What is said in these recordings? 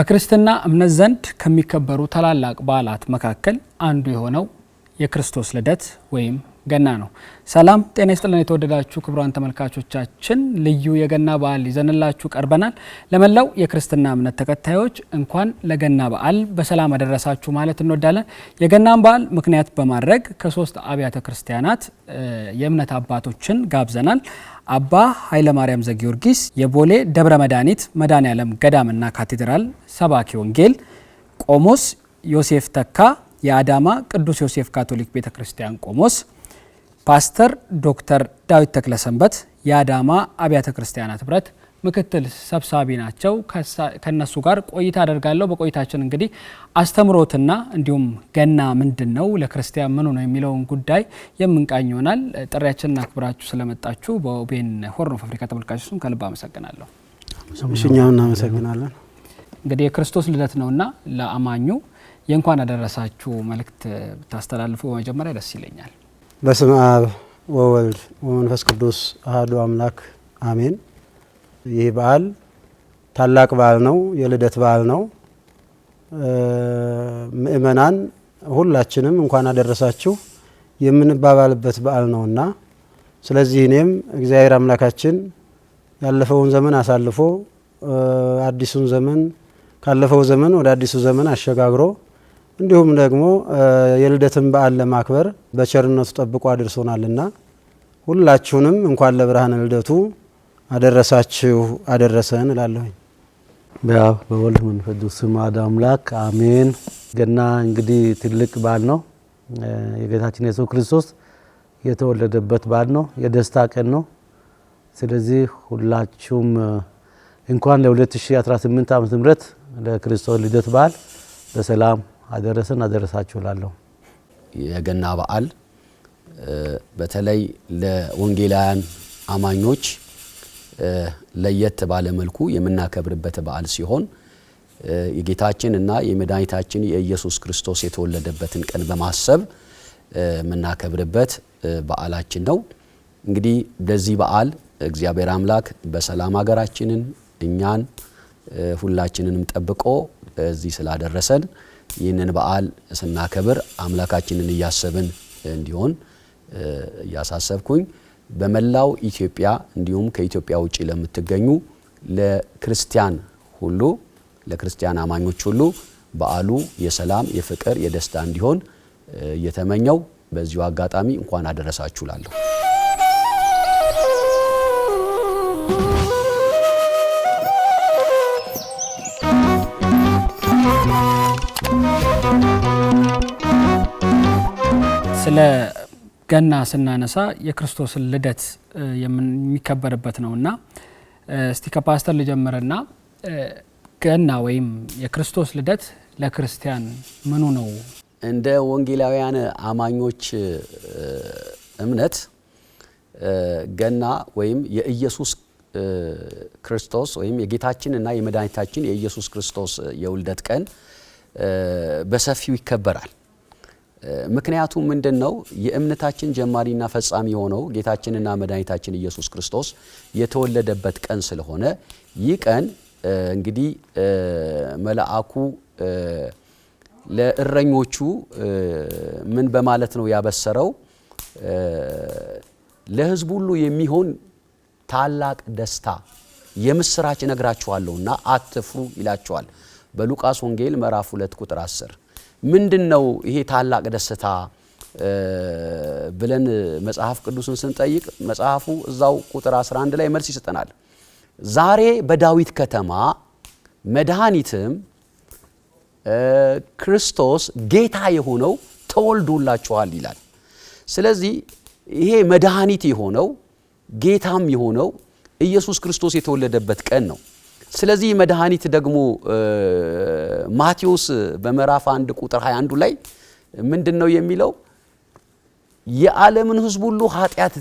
በክርስትና እምነት ዘንድ ከሚከበሩ ታላላቅ በዓላት መካከል አንዱ የሆነው የክርስቶስ ልደት ወይም ገና ነው። ሰላም ጤና ይስጥልን የተወደዳችሁ ክቡራን ተመልካቾቻችን፣ ልዩ የገና በዓል ይዘንላችሁ ቀርበናል። ለመላው የክርስትና እምነት ተከታዮች እንኳን ለገና በዓል በሰላም አደረሳችሁ ማለት እንወዳለን። የገናን በዓል ምክንያት በማድረግ ከሶስት አብያተ ክርስቲያናት የእምነት አባቶችን ጋብዘናል። አባ ኃይለ ማርያም ዘጊዮርጊስ የቦሌ ደብረ መድኃኒት መድኃኔዓለም ገዳምና ካቴድራል ሰባኪ ወንጌል፣ ቆሞስ ዮሴፍ ተካ የአዳማ ቅዱስ ዮሴፍ ካቶሊክ ቤተክርስቲያን ቆሞስ፣ ፓስተር ዶክተር ዳዊት ተክለሰንበት የአዳማ አብያተ ክርስቲያናት ህብረት ምክትል ሰብሳቢ ናቸው። ከነሱ ጋር ቆይታ አደርጋለሁ። በቆይታችን እንግዲህ አስተምሮትና እንዲሁም ገና ምንድነው ለክርስቲያን ምኑ ነው የሚለውን ጉዳይ የምንቃኝ ይሆናል። ጥሪያችንን አክብራችሁ ስለመጣችሁ በኦቤን ሆርን ኦፍ አፍሪካ ተመልካቾች ስም ከልብ አመሰግናለሁ። እኛም እናመሰግናለን። እንግዲህ የክርስቶስ ልደት ነውና ለአማኙ የእንኳን አደረሳችሁ መልእክት ታስተላልፉ በመጀመሪያ ደስ ይለኛል። በስመ አብ ወወልድ ወመንፈስ ቅዱስ አሐዱ አምላክ አሜን። ይህ በዓል ታላቅ በዓል ነው። የልደት በዓል ነው። ምእመናን ሁላችንም እንኳን አደረሳችሁ የምንባባልበት በዓል ነውና ስለዚህ እኔም እግዚአብሔር አምላካችን ያለፈውን ዘመን አሳልፎ አዲሱን ዘመን ካለፈው ዘመን ወደ አዲሱ ዘመን አሸጋግሮ እንዲሁም ደግሞ የልደትን በዓል ለማክበር በቸርነቱ ጠብቆ አድርሶናልና ሁላችሁንም እንኳን ለብርሃነ ልደቱ አደረሳችሁ አደረሰን እላለሁ። በአብ በወልድ በመንፈስ ቅዱስ ስም አንድ አምላክ አሜን። ገና እንግዲህ ትልቅ በዓል ነው። የጌታችን ኢየሱስ ክርስቶስ የተወለደበት በዓል ነው። የደስታ ቀን ነው። ስለዚህ ሁላችሁም እንኳን ለ2018 ዓመተ ምህረት ለክርስቶስ ልደት በዓል በሰላም አደረሰን አደረሳችሁ እላለሁ። የገና በዓል በተለይ ለወንጌላውያን አማኞች ለየት ባለ መልኩ የምናከብርበት በዓል ሲሆን የጌታችን እና የመድኃኒታችን የኢየሱስ ክርስቶስ የተወለደበትን ቀን በማሰብ የምናከብርበት በዓላችን ነው። እንግዲህ በዚህ በዓል እግዚአብሔር አምላክ በሰላም ሀገራችንን እኛን ሁላችንንም ጠብቆ እዚህ ስላደረሰን ይህንን በዓል ስናከብር አምላካችንን እያሰብን እንዲሆን እያሳሰብኩኝ በመላው ኢትዮጵያ እንዲሁም ከኢትዮጵያ ውጪ ለምትገኙ ለክርስቲያን ሁሉ ለክርስቲያን አማኞች ሁሉ በዓሉ የሰላም የፍቅር የደስታ እንዲሆን እየተመኘው በዚሁ አጋጣሚ እንኳን አደረሳችሁ እላለሁ። ስለ ገና ስናነሳ የክርስቶስ ልደት የሚከበርበት ነውና እስቲ ከፓስተር ልጀምርና ገና ወይም የክርስቶስ ልደት ለክርስቲያን ምኑ ነው? እንደ ወንጌላውያን አማኞች እምነት ገና ወይም የኢየሱስ ክርስቶስ ወይም የጌታችንና የመድኃኒታችን የኢየሱስ ክርስቶስ የውልደት ቀን በሰፊው ይከበራል። ምክንያቱም ምንድነው? የእምነታችን ጀማሪና ፈጻሚ ሆነው ጌታችንና መድኃኒታችን ኢየሱስ ክርስቶስ የተወለደበት ቀን ስለሆነ ይህ ቀን እንግዲህ መልአኩ ለእረኞቹ ምን በማለት ነው ያበሰረው? ለሕዝብ ሁሉ የሚሆን ታላቅ ደስታ የምስራች ነግራችኋለሁና አትፍሩ ይላቸዋል። በሉቃስ ወንጌል ምዕራፍ 2 ቁጥር 10 ምንድነው ይሄ ታላቅ ደስታ ብለን መጽሐፍ ቅዱስን ስንጠይቅ መጽሐፉ እዛው ቁጥር 11 ላይ መልስ ይሰጠናል። ዛሬ በዳዊት ከተማ መድኃኒትም ክርስቶስ ጌታ የሆነው ተወልዶላችኋል ይላል። ስለዚህ ይሄ መድኃኒት የሆነው ጌታም የሆነው ኢየሱስ ክርስቶስ የተወለደበት ቀን ነው። ስለዚህ መድኃኒት ደግሞ ማቴዎስ በምዕራፍ 1 ቁጥር 21 ላይ ምንድነው የሚለው? የዓለምን ሕዝብ ሁሉ ኃጢአት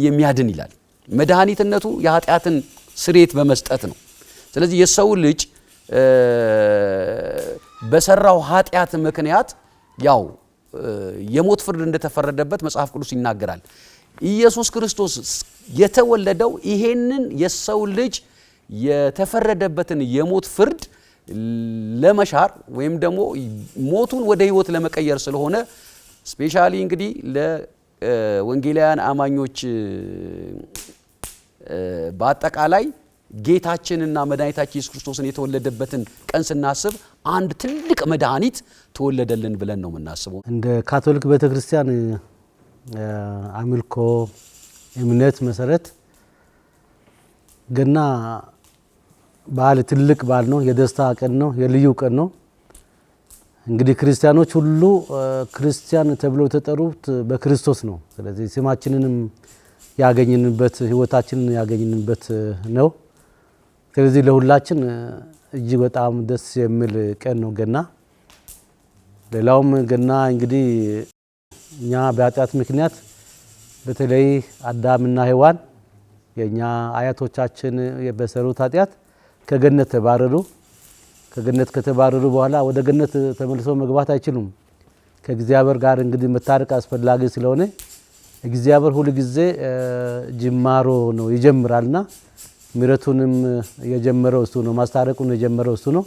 የሚያድን ይላል። መድኃኒትነቱ የኃጢአትን ስርየት በመስጠት ነው። ስለዚህ የሰው ልጅ በሰራው ኃጢአት ምክንያት ያው የሞት ፍርድ እንደተፈረደበት መጽሐፍ ቅዱስ ይናገራል። ኢየሱስ ክርስቶስ የተወለደው ይሄንን የሰው ልጅ የተፈረደበትን የሞት ፍርድ ለመሻር ወይም ደግሞ ሞቱን ወደ ህይወት ለመቀየር ስለሆነ ስፔሻሊ እንግዲህ ለወንጌላውያን አማኞች በአጠቃላይ ጌታችንና መድኃኒታችን ኢየሱስ ክርስቶስን የተወለደበትን ቀን ስናስብ አንድ ትልቅ መድኃኒት ተወለደልን ብለን ነው የምናስበው። እንደ ካቶሊክ ቤተክርስቲያን አምልኮ እምነት መሰረት ገና በዓል ትልቅ በዓል ነው፣ የደስታ ቀን ነው፣ የልዩ ቀን ነው። እንግዲህ ክርስቲያኖች ሁሉ ክርስቲያን ተብለው የተጠሩት በክርስቶስ ነው። ስለዚህ ስማችንንም ያገኝንበት ህይወታችንን ያገኝንበት ነው። ስለዚህ ለሁላችን እጅግ በጣም ደስ የሚል ቀን ነው ገና። ሌላውም ገና እንግዲህ እኛ በኃጢአት ምክንያት በተለይ አዳምና ሔዋን የኛ አያቶቻችን በሰሩት ኃጢአት ከገነት ተባረሩ። ከገነት ከተባረሩ በኋላ ወደ ገነት ተመልሰው መግባት አይችሉም። ከእግዚአብሔር ጋር እንግዲህ መታረቅ አስፈላጊ ስለሆነ እግዚአብሔር ሁሉ ጊዜ ጅማሮ ነው ይጀምራልና ምሕረቱንም የጀመረው እሱ ነው፣ ማስታረቁን የጀመረው እሱ ነው።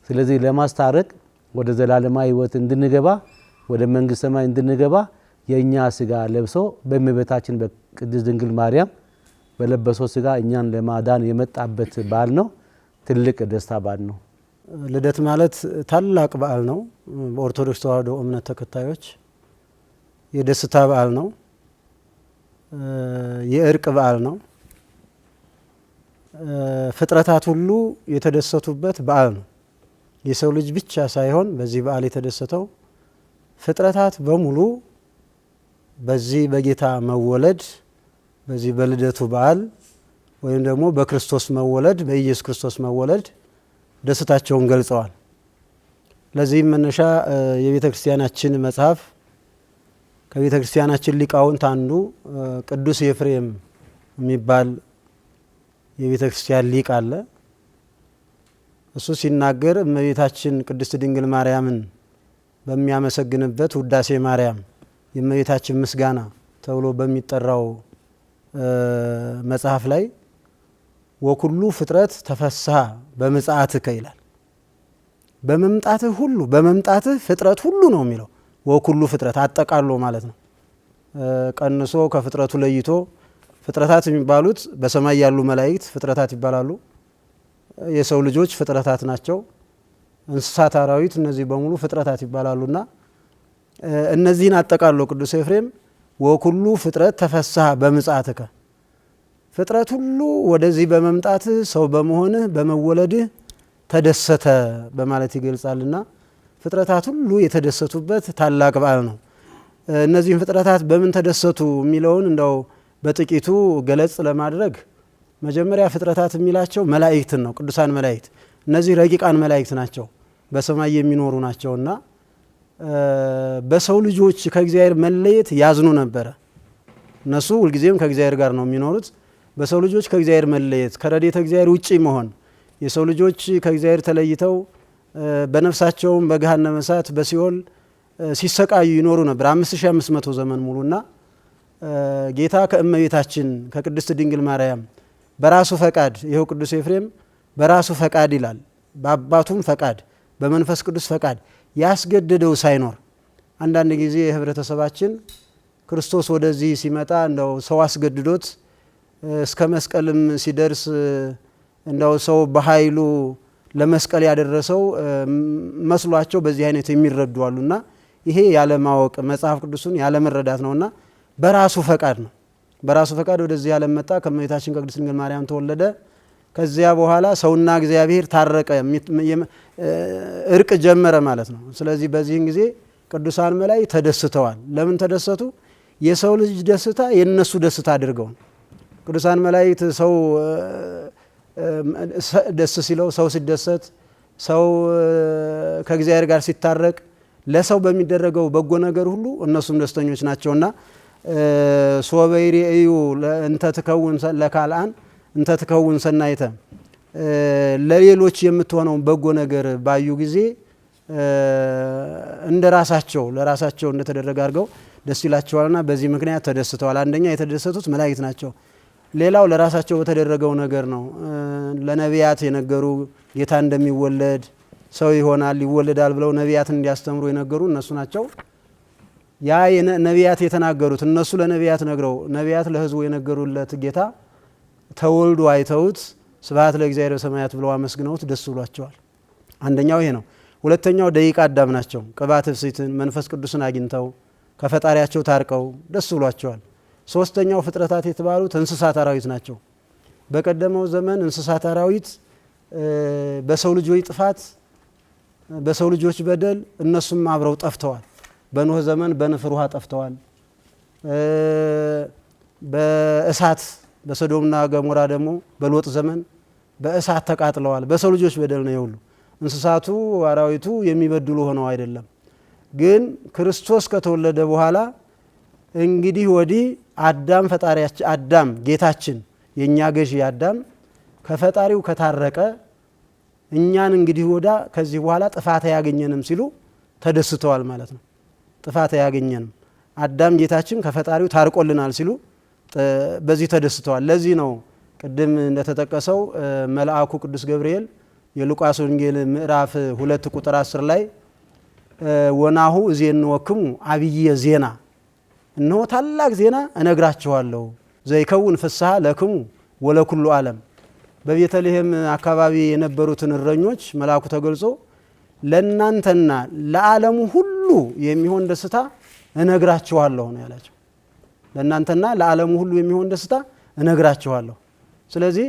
ስለዚህ ለማስታረቅ ወደ ዘላለማዊ ህይወት እንድንገባ ወደ መንግስተ ሰማይ እንድንገባ የኛ ስጋ ለብሶ በእመቤታችን በቅድስት ድንግል ማርያም በለበሰው ስጋ እኛን ለማዳን የመጣበት በዓል ነው። ትልቅ ደስታ በዓል ነው። ልደት ማለት ታላቅ በዓል ነው። በኦርቶዶክስ ተዋሕዶ እምነት ተከታዮች የደስታ በዓል ነው። የእርቅ በዓል ነው። ፍጥረታት ሁሉ የተደሰቱበት በዓል ነው። የሰው ልጅ ብቻ ሳይሆን በዚህ በዓል የተደሰተው ፍጥረታት በሙሉ በዚህ በጌታ መወለድ በዚህ በልደቱ በዓል ወይም ደግሞ በክርስቶስ መወለድ በኢየሱስ ክርስቶስ መወለድ ደስታቸውን ገልጸዋል። ለዚህም መነሻ የቤተ ክርስቲያናችን መጽሐፍ ከቤተ ክርስቲያናችን ሊቃውንት አንዱ ቅዱስ ኤፍሬም የሚባል የቤተ ክርስቲያን ሊቅ አለ። እሱ ሲናገር እመቤታችን ቅድስት ድንግል ማርያምን በሚያመሰግንበት ውዳሴ ማርያም የእመቤታችን ምስጋና ተብሎ በሚጠራው መጽሐፍ ላይ ወኩሉ ፍጥረት ተፈስሐ በምጽአትከ ይላል። በመምጣትህ ሁሉ በመምጣትህ ፍጥረት ሁሉ ነው የሚለው። ወኩሉ ፍጥረት አጠቃሎ ማለት ነው። ቀንሶ ከፍጥረቱ ለይቶ ፍጥረታት የሚባሉት በሰማይ ያሉ መላእክት ፍጥረታት ይባላሉ። የሰው ልጆች ፍጥረታት ናቸው። እንስሳት፣ አራዊት እነዚህ በሙሉ ፍጥረታት ይባላሉና እነዚህን አጠቃሎ ቅዱስ ኤፍሬም ወኩሉ ፍጥረት ተፈስሐ በምጽአትከ ፍጥረት ሁሉ ወደዚህ በመምጣትህ ሰው በመሆንህ በመወለድህ ተደሰተ በማለት ይገልጻልና ፍጥረታት ሁሉ የተደሰቱበት ታላቅ በዓል ነው። እነዚህን ፍጥረታት በምን ተደሰቱ የሚለውን እንደው በጥቂቱ ገለጽ ለማድረግ መጀመሪያ ፍጥረታት የሚላቸው መላእክትን ነው። ቅዱሳን መላእክት እነዚህ ረቂቃን መላእክት ናቸው፣ በሰማይ የሚኖሩ ናቸውና በሰው ልጆች ከእግዚአብሔር መለየት ያዝኑ ነበረ። እነሱ ሁልጊዜም ከእግዚአብሔር ጋር ነው የሚኖሩት። በሰው ልጆች ከእግዚአብሔር መለየት፣ ከረድኤተ እግዚአብሔር ውጪ መሆን፣ የሰው ልጆች ከእግዚአብሔር ተለይተው በነፍሳቸውም በገሃነመ እሳት በሲኦል ሲሰቃዩ ይኖሩ ነበር 5500 ዘመን ሙሉና ጌታ ከእመቤታችን ከቅድስት ድንግል ማርያም በራሱ ፈቃድ ይኸው ቅዱስ ኤፍሬም በራሱ ፈቃድ ይላል፣ በአባቱም ፈቃድ በመንፈስ ቅዱስ ፈቃድ ያስገደደው ሳይኖር አንዳንድ ጊዜ ህብረተሰባችን ክርስቶስ ወደዚህ ሲመጣ እንደው ሰው አስገድዶት እስከ መስቀልም ሲደርስ እንደው ሰው በኃይሉ ለመስቀል ያደረሰው መስሏቸው በዚህ አይነት የሚረዱ አሉና ይሄ ያለማወቅ መጽሐፍ ቅዱስን ያለመረዳት ነውና በራሱ ፈቃድ ነው። በራሱ ፈቃድ ወደዚህ ዓለም መጣ። ከእመቤታችን ከቅድስት ድንግል ማርያም ተወለደ። ከዚያ በኋላ ሰውና እግዚአብሔር ታረቀ፣ እርቅ ጀመረ ማለት ነው። ስለዚህ በዚህን ጊዜ ቅዱሳን መላእክት ተደስተዋል። ለምን ተደሰቱ? የሰው ልጅ ደስታ የነሱ ደስታ አድርገው። ቅዱሳን መላእክት ሰው ደስ ሲለው፣ ሰው ሲደሰት፣ ሰው ከእግዚአብሔር ጋር ሲታረቅ፣ ለሰው በሚደረገው በጎ ነገር ሁሉ እነሱም ደስተኞች ናቸውና ሶበይሪ እዩ እንተ ትከውን ለካልአን እንተ ትከውን ሰናይተ ለሌሎች የምትሆነው በጎ ነገር ባዩ ጊዜ እንደ ራሳቸው ለራሳቸው እንደተደረገ አድርገው ደስ ይላቸዋልና በዚህ ምክንያት ተደስተዋል። አንደኛ የተደሰቱት መላእክት ናቸው። ሌላው ለራሳቸው በተደረገው ነገር ነው። ለነቢያት የነገሩ ጌታ እንደሚወለድ ሰው ይሆናል ይወለዳል ብለው ነቢያትን እንዲያስተምሩ የነገሩ እነሱ ናቸው። ያ ነቢያት የተናገሩት እነሱ ለነቢያት ነግረው ነቢያት ለሕዝቡ የነገሩለት ጌታ ተወልዶ አይተውት ስብሐት ለእግዚአብሔር በሰማያት ብለው አመስግነውት ደስ ብሏቸዋል። አንደኛው ይሄ ነው። ሁለተኛው ደቂቀ አዳም ናቸው። ቅባት ፍሲትን መንፈስ ቅዱስን አግኝተው ከፈጣሪያቸው ታርቀው ደስ ብሏቸዋል። ሶስተኛው ፍጥረታት የተባሉት እንስሳት አራዊት ናቸው። በቀደመው ዘመን እንስሳት አራዊት በሰው ልጆች ጥፋት በሰው ልጆች በደል እነሱም አብረው ጠፍተዋል። በኖህ ዘመን በንፍር ውሃ ጠፍተዋል። በእሳት በሶዶምና ገሞራ ደግሞ በሎጥ ዘመን በእሳት ተቃጥለዋል። በሰው ልጆች በደል ነው ይሁሉ። እንስሳቱ አራዊቱ የሚበድሉ ሆነው አይደለም። ግን ክርስቶስ ከተወለደ በኋላ እንግዲህ ወዲህ አዳም ፈጣሪያችን አዳም ጌታችን የኛ ገዢ አዳም ከፈጣሪው ከታረቀ እኛን እንግዲህ ወዳ ከዚህ በኋላ ጥፋት አያገኘንም ሲሉ ተደስተዋል ማለት ነው። ጥፋት አያገኘንም አዳም ጌታችን ከፈጣሪው ታርቆልናል ሲሉ በዚህ ተደስተዋል። ለዚህ ነው ቅድም እንደተጠቀሰው መልአኩ ቅዱስ ገብርኤል የሉቃስ ወንጌል ምዕራፍ 2 ቁጥር 10 ላይ ወናሁ እዜንወክሙ አብየ ዜና እነሆ ታላቅ ዜና እነግራችኋለሁ ዘይከውን ፍስሐ ለክሙ ወለኩሉ ዓለም። በቤተልሔም አካባቢ የነበሩትን እረኞች መልአኩ ተገልጾ ለእናንተና ለዓለሙ ሁሉ የሚሆን ደስታ እነግራችኋለሁ ነው ያላቸው። ለእናንተና ለዓለሙ ሁሉ የሚሆን ደስታ እነግራችኋለሁ። ስለዚህ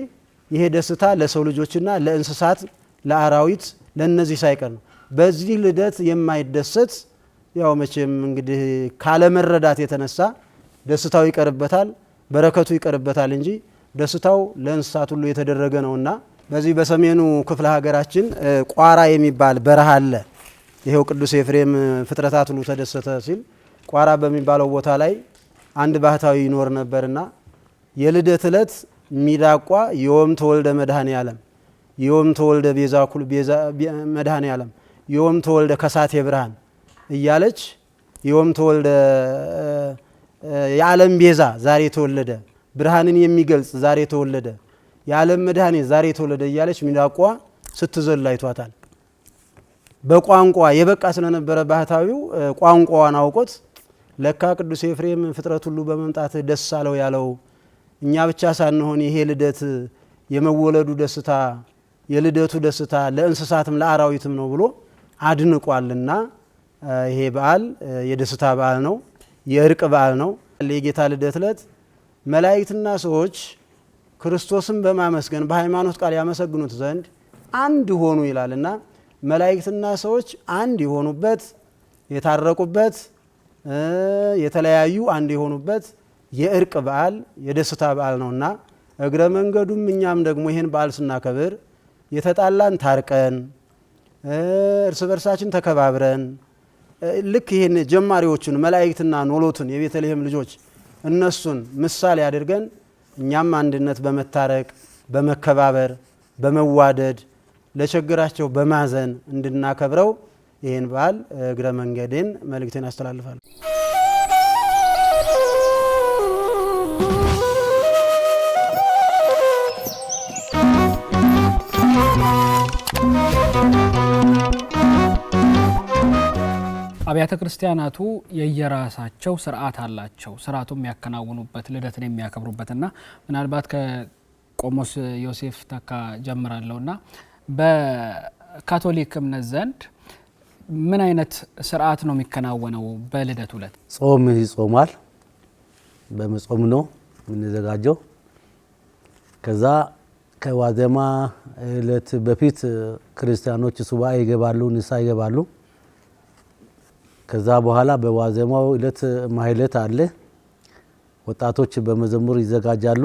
ይሄ ደስታ ለሰው ልጆችና ለእንስሳት ለአራዊት ለነዚህ ሳይቀር ነው። በዚህ ልደት የማይደሰት ያው መቼም እንግዲህ ካለመረዳት የተነሳ ደስታው ይቀርበታል፣ በረከቱ ይቀርበታል እንጂ ደስታው ለእንስሳት ሁሉ የተደረገ ነውና በዚህ በሰሜኑ ክፍለ ሀገራችን ቋራ የሚባል በረሃ አለ። ይሄው ቅዱስ ኤፍሬም ፍጥረታት ሁሉ ተደሰተ ሲል ቋራ በሚባለው ቦታ ላይ አንድ ባህታዊ ይኖር ነበርና የልደት ዕለት ሚዳቋ ዮም ተወልደ መድኃኔ ዓለም ዮም ተወልደ ቤዛ ኩሉ ቤዛ መድኃኔ ዓለም ዮም ተወልደ ከሳቴ ብርሃን እያለች ዮም ተወልደ የዓለም ቤዛ ዛሬ ተወለደ፣ ብርሃንን የሚገልጽ ዛሬ ተወለደ፣ የዓለም መድኃኒት ዛሬ ተወለደ እያለች ሚዳቋ ስትዘል አይቷታል። በቋንቋ የበቃ ስለነበረ ባህታዊው ቋንቋዋን አውቆት ለካ ቅዱስ ኤፍሬም ፍጥረት ሁሉ በመምጣት ደስ አለው ያለው እኛ ብቻ ሳንሆን ይሄ ልደት የመወለዱ ደስታ የልደቱ ደስታ ለእንስሳትም ለአራዊትም ነው ብሎ አድንቋልና ይሄ በዓል የደስታ በዓል ነው፣ የእርቅ በዓል ነው። የጌታ ልደት ዕለት መላእክትና ሰዎች ክርስቶስን በማመስገን በሃይማኖት ቃል ያመሰግኑት ዘንድ አንድ ሆኑ ይላልና መላእክትና ሰዎች አንድ የሆኑበት የታረቁበት የተለያዩ አንድ የሆኑበት የእርቅ በዓል የደስታ በዓል ነውና እግረ መንገዱም እኛም ደግሞ ይሄን በዓል ስናከብር የተጣላን ታርቀን እርስ በርሳችን ተከባብረን ልክ ይሄን ጀማሪዎቹን መላእክትና ኖሎትን የቤተልሔም ልጆች እነሱን ምሳሌ አድርገን እኛም አንድነት በመታረቅ በመከባበር በመዋደድ ለችግራቸው በማዘን እንድናከብረው ይሄን በዓል እግረ መንገዴን መልእክቴን አስተላልፋለሁ። አብያተ ክርስቲያናቱ የየራሳቸው ስርዓት አላቸው። ስርዓቱ የሚያከናውኑበት ልደትን የሚያከብሩበትና ምናልባት ከቆሞስ ዮሴፍ ተካ ጀምራለሁና በካቶሊክ እምነት ዘንድ ምን አይነት ስርዓት ነው የሚከናወነው? በልደት ዕለት ጾም ይጾማል። በመጾም ነው የምንዘጋጀው። ከዛ ከዋዜማ ዕለት በፊት ክርስቲያኖች ሱባኤ ይገባሉ፣ ንስሐ ይገባሉ። ከዛ በኋላ በዋዜማው ዕለት ማህሌት አለ። ወጣቶች በመዘሙር ይዘጋጃሉ።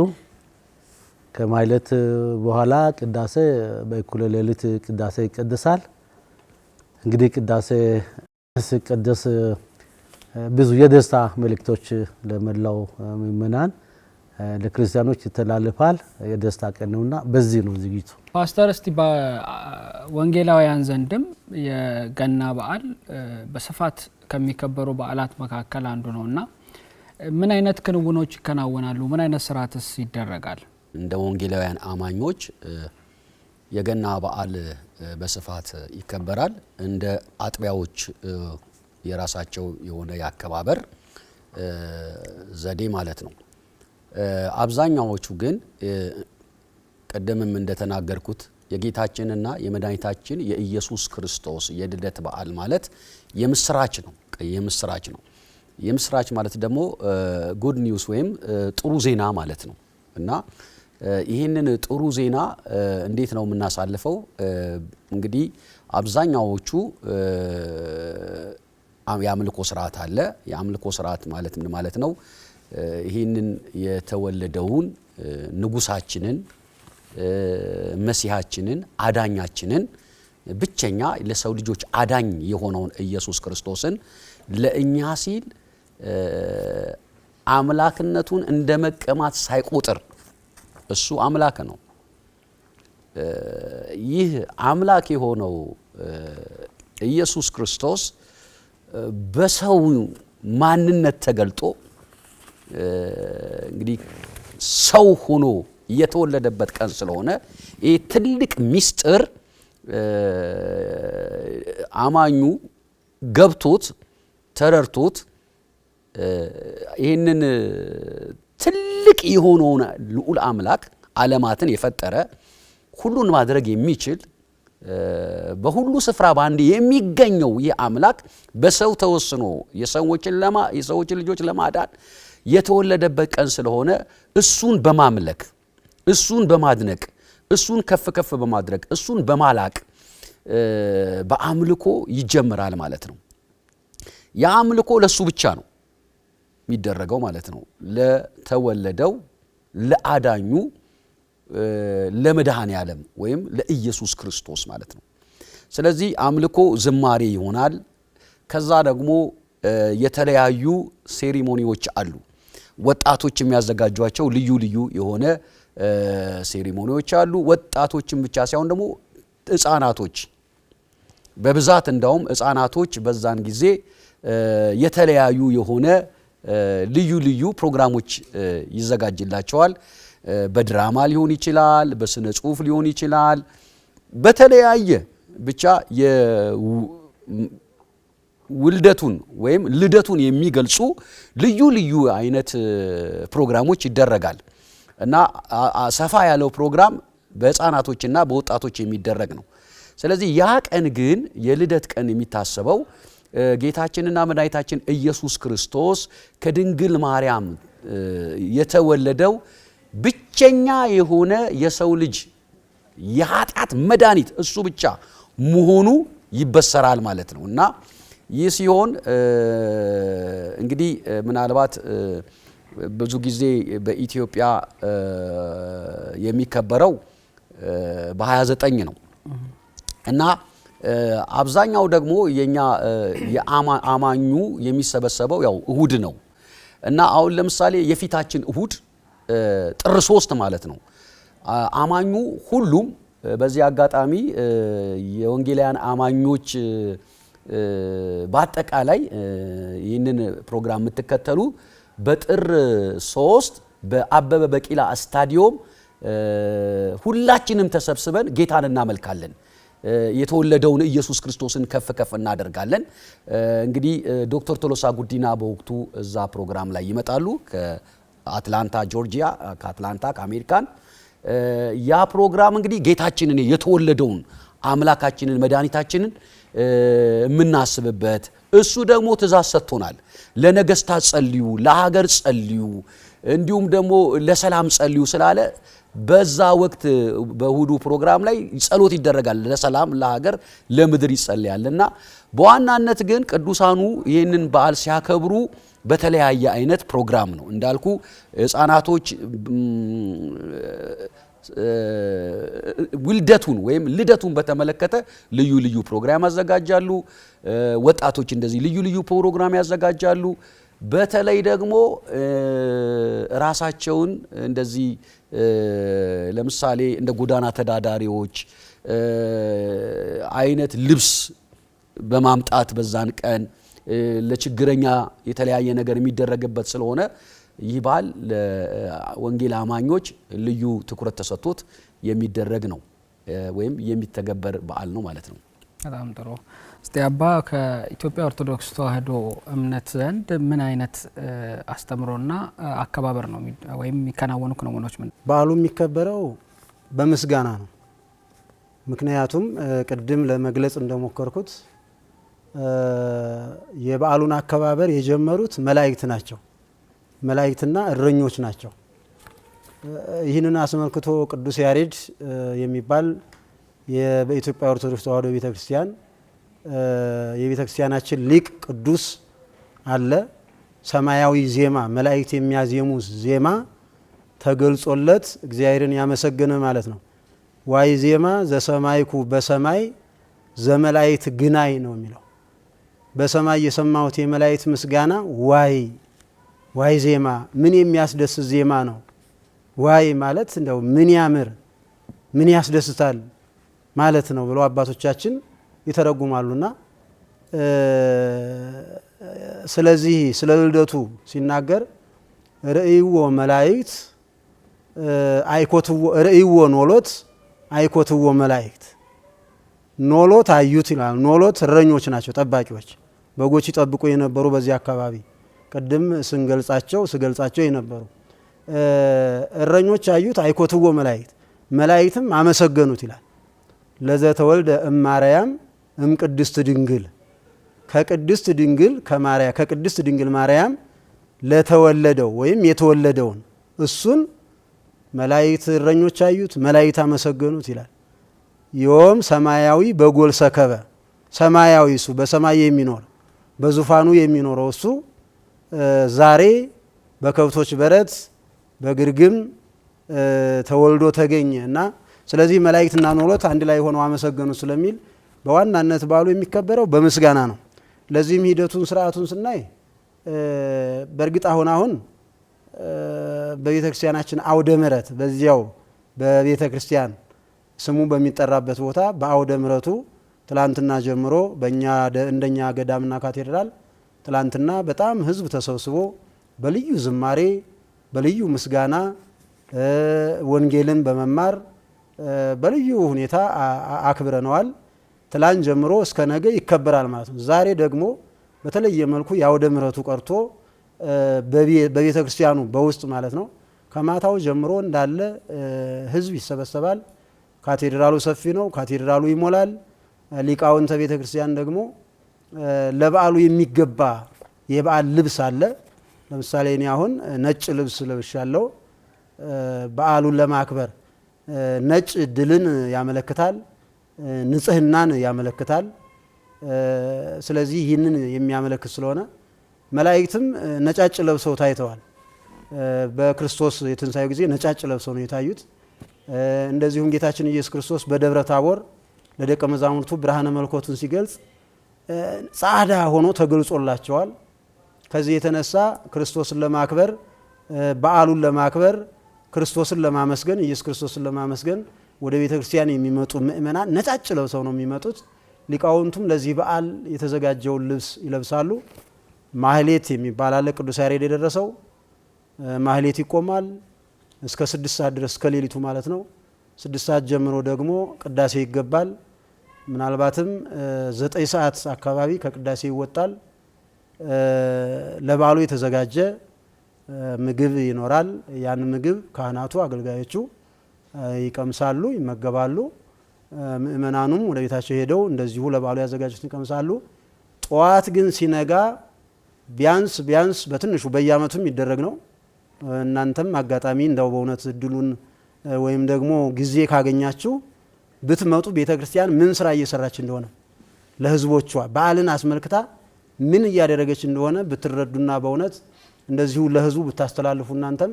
ከማህሌት በኋላ ቅዳሴ በእኩለ ሌሊት ቅዳሴ ይቀደሳል። እንግዲህ ቅዳሴ ሲቀደስ ብዙ የደስታ መልእክቶች ለመላው ምእመናን ለክርስቲያኖች ይተላለፋል። የደስታ ቀን ነውና በዚህ ነው ዝግጅቱ። ፓስተር፣ እስቲ በወንጌላውያን ዘንድም የገና በዓል በስፋት ከሚከበሩ በዓላት መካከል አንዱ ነውና ምን አይነት ክንውኖች ይከናወናሉ? ምን አይነት ስርዓትስ ይደረጋል? እንደ ወንጌላውያን አማኞች የገና በዓል በስፋት ይከበራል። እንደ አጥቢያዎች የራሳቸው የሆነ ያከባበር ዘዴ ማለት ነው። አብዛኛዎቹ ግን ቀደምም እንደተናገርኩት የጌታችንና የመድኃኒታችን የኢየሱስ ክርስቶስ የልደት በዓል ማለት የምስራች ነው። የምስራች ነው። የምስራች ማለት ደግሞ ጉድ ኒውስ ወይም ጥሩ ዜና ማለት ነው እና ይህንን ጥሩ ዜና እንዴት ነው የምናሳልፈው? እንግዲህ አብዛኛዎቹ የአምልኮ ስርዓት አለ። የአምልኮ ስርዓት ማለት ምን ማለት ነው? ይህንን የተወለደውን ንጉሳችንን፣ መሲሐችንን፣ አዳኛችንን ብቸኛ ለሰው ልጆች አዳኝ የሆነውን ኢየሱስ ክርስቶስን ለእኛ ሲል አምላክነቱን እንደ መቀማት ሳይቆጥር እሱ አምላክ ነው። ይህ አምላክ የሆነው ኢየሱስ ክርስቶስ በሰው ማንነት ተገልጦ እንግዲህ ሰው ሆኖ የተወለደበት ቀን ስለሆነ ይህ ትልቅ ምስጢር አማኙ ገብቶት ተረድቶት ይህንን ትልቅ የሆነውን ልዑል አምላክ ዓለማትን የፈጠረ ሁሉን ማድረግ የሚችል በሁሉ ስፍራ ባንድ የሚገኘው ይህ አምላክ በሰው ተወስኖ የሰዎችን ልጆች ለማዳን የተወለደበት ቀን ስለሆነ እሱን በማምለክ እሱን በማድነቅ እሱን ከፍ ከፍ በማድረግ እሱን በማላቅ በአምልኮ ይጀምራል ማለት ነው። ያ አምልኮ ለሱ ብቻ ነው የሚደረገው ማለት ነው። ለተወለደው ለአዳኙ ለመድኃኔ ዓለም ወይም ለኢየሱስ ክርስቶስ ማለት ነው። ስለዚህ አምልኮ ዝማሬ ይሆናል። ከዛ ደግሞ የተለያዩ ሴሪሞኒዎች አሉ። ወጣቶች የሚያዘጋጇቸው ልዩ ልዩ የሆነ ሴሪሞኒዎች አሉ። ወጣቶችም ብቻ ሳይሆን ደግሞ ሕፃናቶች በብዛት እንዳውም ሕፃናቶች በዛን ጊዜ የተለያዩ የሆነ ልዩ ልዩ ፕሮግራሞች ይዘጋጅላቸዋል። በድራማ ሊሆን ይችላል፣ በስነ ጽሁፍ ሊሆን ይችላል። በተለያየ ብቻ ውልደቱን ወይም ልደቱን የሚገልጹ ልዩ ልዩ አይነት ፕሮግራሞች ይደረጋል እና ሰፋ ያለው ፕሮግራም በሕፃናቶችና በወጣቶች የሚደረግ ነው። ስለዚህ ያ ቀን ግን የልደት ቀን የሚታሰበው ጌታችንና መድኃኒታችን ኢየሱስ ክርስቶስ ከድንግል ማርያም የተወለደው ብቸኛ የሆነ የሰው ልጅ የኃጢአት መድኃኒት እሱ ብቻ መሆኑ ይበሰራል ማለት ነው እና ይህ ሲሆን እንግዲህ ምናልባት ብዙ ጊዜ በኢትዮጵያ የሚከበረው በ29 ነው እና አብዛኛው ደግሞ የኛ የአማኙ የሚሰበሰበው ያው እሁድ ነው እና አሁን ለምሳሌ የፊታችን እሁድ ጥር 3 ማለት ነው። አማኙ ሁሉም በዚህ አጋጣሚ የወንጌላውያን አማኞች በአጠቃላይ ይህንን ፕሮግራም የምትከተሉ በጥር 3 በአበበ ቢቂላ ስታዲየም ሁላችንም ተሰብስበን ጌታን እናመልካለን። የተወለደውን ኢየሱስ ክርስቶስን ከፍ ከፍ እናደርጋለን። እንግዲህ ዶክተር ቶሎሳ ጉዲና በወቅቱ እዛ ፕሮግራም ላይ ይመጣሉ ከአትላንታ ጆርጂያ፣ ከአትላንታ ከአሜሪካን። ያ ፕሮግራም እንግዲህ ጌታችንን የተወለደውን አምላካችንን መድኃኒታችንን የምናስብበት እሱ ደግሞ ትእዛዝ ሰጥቶናል። ለነገስታት ጸልዩ፣ ለሀገር ጸልዩ፣ እንዲሁም ደግሞ ለሰላም ጸልዩ ስላለ በዛ ወቅት በእሁዱ ፕሮግራም ላይ ጸሎት ይደረጋል። ለሰላም፣ ለሀገር፣ ለምድር ይጸልያልና በዋናነት ግን ቅዱሳኑ ይህንን በዓል ሲያከብሩ በተለያየ አይነት ፕሮግራም ነው እንዳልኩ ሕፃናቶች ውልደቱን ወይም ልደቱን በተመለከተ ልዩ ልዩ ፕሮግራም ያዘጋጃሉ። ወጣቶች እንደዚህ ልዩ ልዩ ፕሮግራም ያዘጋጃሉ። በተለይ ደግሞ ራሳቸውን እንደዚህ ለምሳሌ እንደ ጎዳና ተዳዳሪዎች አይነት ልብስ በማምጣት በዛን ቀን ለችግረኛ የተለያየ ነገር የሚደረግበት ስለሆነ ይህ በዓል ለወንጌል አማኞች ልዩ ትኩረት ተሰጥቶት የሚደረግ ነው። ወይም የሚተገበር በዓል ነው ማለት ነው። በጣም ጥሩ። እስቲ አባ ከኢትዮጵያ ኦርቶዶክስ ተዋሕዶ እምነት ዘንድ ምን አይነት አስተምሮና አከባበር ነው ወይም የሚከናወኑ ክንውኖች ምን? በዓሉ የሚከበረው በምስጋና ነው። ምክንያቱም ቅድም ለመግለጽ እንደሞከርኩት የበዓሉን አከባበር የጀመሩት መላእክት ናቸው። መላእክትና እረኞች ናቸው። ይህንን አስመልክቶ ቅዱስ ያሬድ የሚባል በኢትዮጵያ ኦርቶዶክስ ተዋሕዶ ቤተክርስቲያን የቤተክርስቲያናችን ሊቅ ቅዱስ አለ። ሰማያዊ ዜማ መላእክት የሚያዜሙ ዜማ ተገልጾለት እግዚአብሔርን ያመሰገነ ማለት ነው። ዋይ ዜማ ዘሰማይኩ በሰማይ ዘመላእክት ግናይ ነው የሚለው። በሰማይ የሰማሁት የመላእክት ምስጋና ዋይ ዜማ ምን የሚያስደስት ዜማ ነው። ዋይ ማለት እንደው ምን ያምር ምን ያስደስታል ማለት ነው ብለው አባቶቻችን ይተረጉማሉና ስለዚህ ስለ ልደቱ ሲናገር ርእይዎ መላእክት አይኮትዎ ርእይዎ ኖሎት አይኮትዎ መላእክት ኖሎት አዩት ይላል። ኖሎት እረኞች ናቸው፣ ጠባቂዎች፣ በጎች ይጠብቁ የነበሩ በዚህ አካባቢ ቅድም ስገልጻቸው የነበሩ እረኞች አዩት አይኮትዎ መላእክት መላእክትም አመሰገኑት ይላል። ለዘ ተወልደ እማርያም ቅድስት ድንግል ከቅድስት ድንግል ማርያም ለተወለደው ወይም የተወለደውን እሱን መላእክት እረኞች አዩት መላእክት አመሰገኑት ይላል። ዮም ሰማያዊ በጎል ሰከበ ሰማያዊ እሱ በሰማይ የሚኖር በዙፋኑ የሚኖረው እሱ ዛሬ በከብቶች በረት በግርግም ተወልዶ ተገኘ እና ስለዚህ መላእክትና ኖሎት አንድ ላይ ሆነው አመሰገኑ ስለሚል በዋናነት በዓሉ የሚከበረው በምስጋና ነው። ለዚህም ሂደቱን ስርዓቱን ስናይ በእርግጥ አሁን በቤተ ክርስቲያናችን አውደ ምሕረት በዚያው በቤተ ክርስቲያን ስሙ በሚጠራበት ቦታ በአውደ ምሕረቱ ትላንትና ጀምሮ እንደኛ ገዳምና ካቴድራል ትላንትና በጣም ሕዝብ ተሰብስቦ በልዩ ዝማሬ በልዩ ምስጋና ወንጌልን በመማር በልዩ ሁኔታ አክብረነዋል። ትላንት ጀምሮ እስከ ነገ ይከበራል ማለት ነው። ዛሬ ደግሞ በተለየ መልኩ የአውደ ምሕረቱ ቀርቶ በቤተ ክርስቲያኑ በውስጥ ማለት ነው ከማታው ጀምሮ እንዳለ ሕዝብ ይሰበሰባል። ካቴድራሉ ሰፊ ነው። ካቴድራሉ ይሞላል። ሊቃውንተ ቤተ ክርስቲያን ደግሞ ለበዓሉ የሚገባ የበዓል ልብስ አለ። ለምሳሌ እኔ አሁን ነጭ ልብስ ለብሻለሁ። በዓሉን ለማክበር ነጭ ድልን ያመለክታል፣ ንጽህናን ያመለክታል። ስለዚህ ይህንን የሚያመለክት ስለሆነ መላእክትም ነጫጭ ለብሰው ታይተዋል። በክርስቶስ የትንሣኤ ጊዜ ነጫጭ ለብሰው ነው የታዩት። እንደዚሁም ጌታችን ኢየሱስ ክርስቶስ በደብረ ታቦር ለደቀ መዛሙርቱ ብርሃነ መለኮቱን ሲገልጽ ጻዕዳ ሆኖ ተገልጾላቸዋል። ከዚህ የተነሳ ክርስቶስን ለማክበር በዓሉን ለማክበር ክርስቶስን ለማመስገን ኢየሱስ ክርስቶስን ለማመስገን ወደ ቤተ ክርስቲያን የሚመጡ ምእመናን ነጫጭ ለብሰው ነው የሚመጡት። ሊቃውንቱም ለዚህ በዓል የተዘጋጀውን ልብስ ይለብሳሉ። ማህሌት የሚባል አለ፣ ቅዱስ ያሬድ የደረሰው ማህሌት ይቆማል እስከ 6 ሰዓት ድረስ እስከ ሌሊቱ ማለት ነው። 6 ሰዓት ጀምሮ ደግሞ ቅዳሴ ይገባል። ምናልባትም 9 ሰዓት አካባቢ ከቅዳሴ ይወጣል። ለበዓሉ የተዘጋጀ ምግብ ይኖራል። ያን ምግብ ካህናቱ አገልጋዮቹ ይቀምሳሉ፣ ይመገባሉ። ምእመናኑም ወደ ቤታቸው ሄደው እንደዚሁ ለበዓሉ ያዘጋጁትን ይቀምሳሉ። ጠዋት ግን ሲነጋ ቢያንስ በትንሹ በየዓመቱ የሚደረግ ነው። እናንተም አጋጣሚ እንደው በእውነት እድሉን ወይም ደግሞ ጊዜ ካገኛችሁ ብትመጡ ቤተ ክርስቲያን ምን ስራ እየሰራች እንደሆነ ለሕዝቦቿ በዓልን አስመልክታ ምን እያደረገች እንደሆነ ብትረዱና በእውነት እንደዚሁ ለሕዝቡ ብታስተላልፉ እናንተም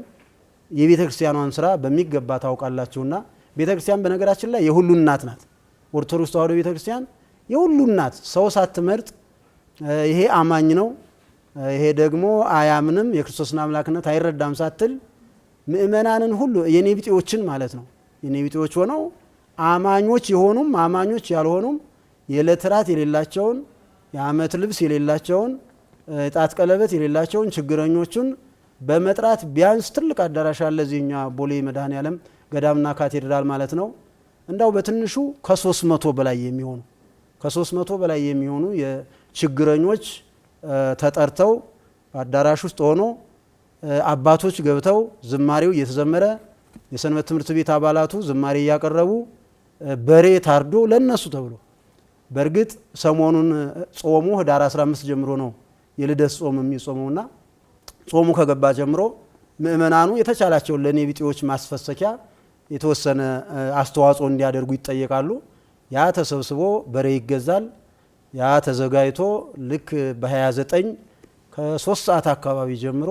የቤተ ክርስቲያኗን ስራ በሚገባ ታውቃላችሁና ቤተ ክርስቲያን በነገራችን ላይ የሁሉ እናት ናት። ኦርቶዶክስ ተዋሕዶ ቤተ ክርስቲያን የሁሉ እናት፣ ሰው ሳትመርጥ ይሄ አማኝ ነው ይሄ ደግሞ አያምንም የክርስቶስን አምላክነት አይረዳም ሳትል ምእመናንን ሁሉ የኔ ቢጤዎችን ማለት ነው የኔ ቢጤዎች ሆነው አማኞች የሆኑም አማኞች ያልሆኑም የዕለት ራት የሌላቸውን የዓመት ልብስ የሌላቸውን ጣት ቀለበት የሌላቸውን ችግረኞቹን በመጥራት ቢያንስ ትልቅ አዳራሽ አለ እዚህኛ ቦሌ መድኃኔዓለም ገዳምና ካቴድራል ማለት ነው። እንዳው በትንሹ ከ300 በላይ የሚሆኑ የችግረኞች ተጠርተው አዳራሽ ውስጥ ሆኖ አባቶች ገብተው ዝማሬው እየተዘመረ የሰንበት ትምህርት ቤት አባላቱ ዝማሬ እያቀረቡ በሬ ታርዶ ለነሱ ተብሎ በእርግጥ ሰሞኑን ጾሙ ህዳር 15 ጀምሮ ነው የልደት ጾም የሚጾመውና ጾሙ ከገባ ጀምሮ ምእመናኑ የተቻላቸውን ለኔ ቢጤዎች ማስፈሰኪያ የተወሰነ አስተዋጽኦ እንዲያደርጉ ይጠየቃሉ። ያ ተሰብስቦ በሬ ይገዛል። ያ ተዘጋጅቶ ልክ በ29 ከ3 ሰዓት አካባቢ ጀምሮ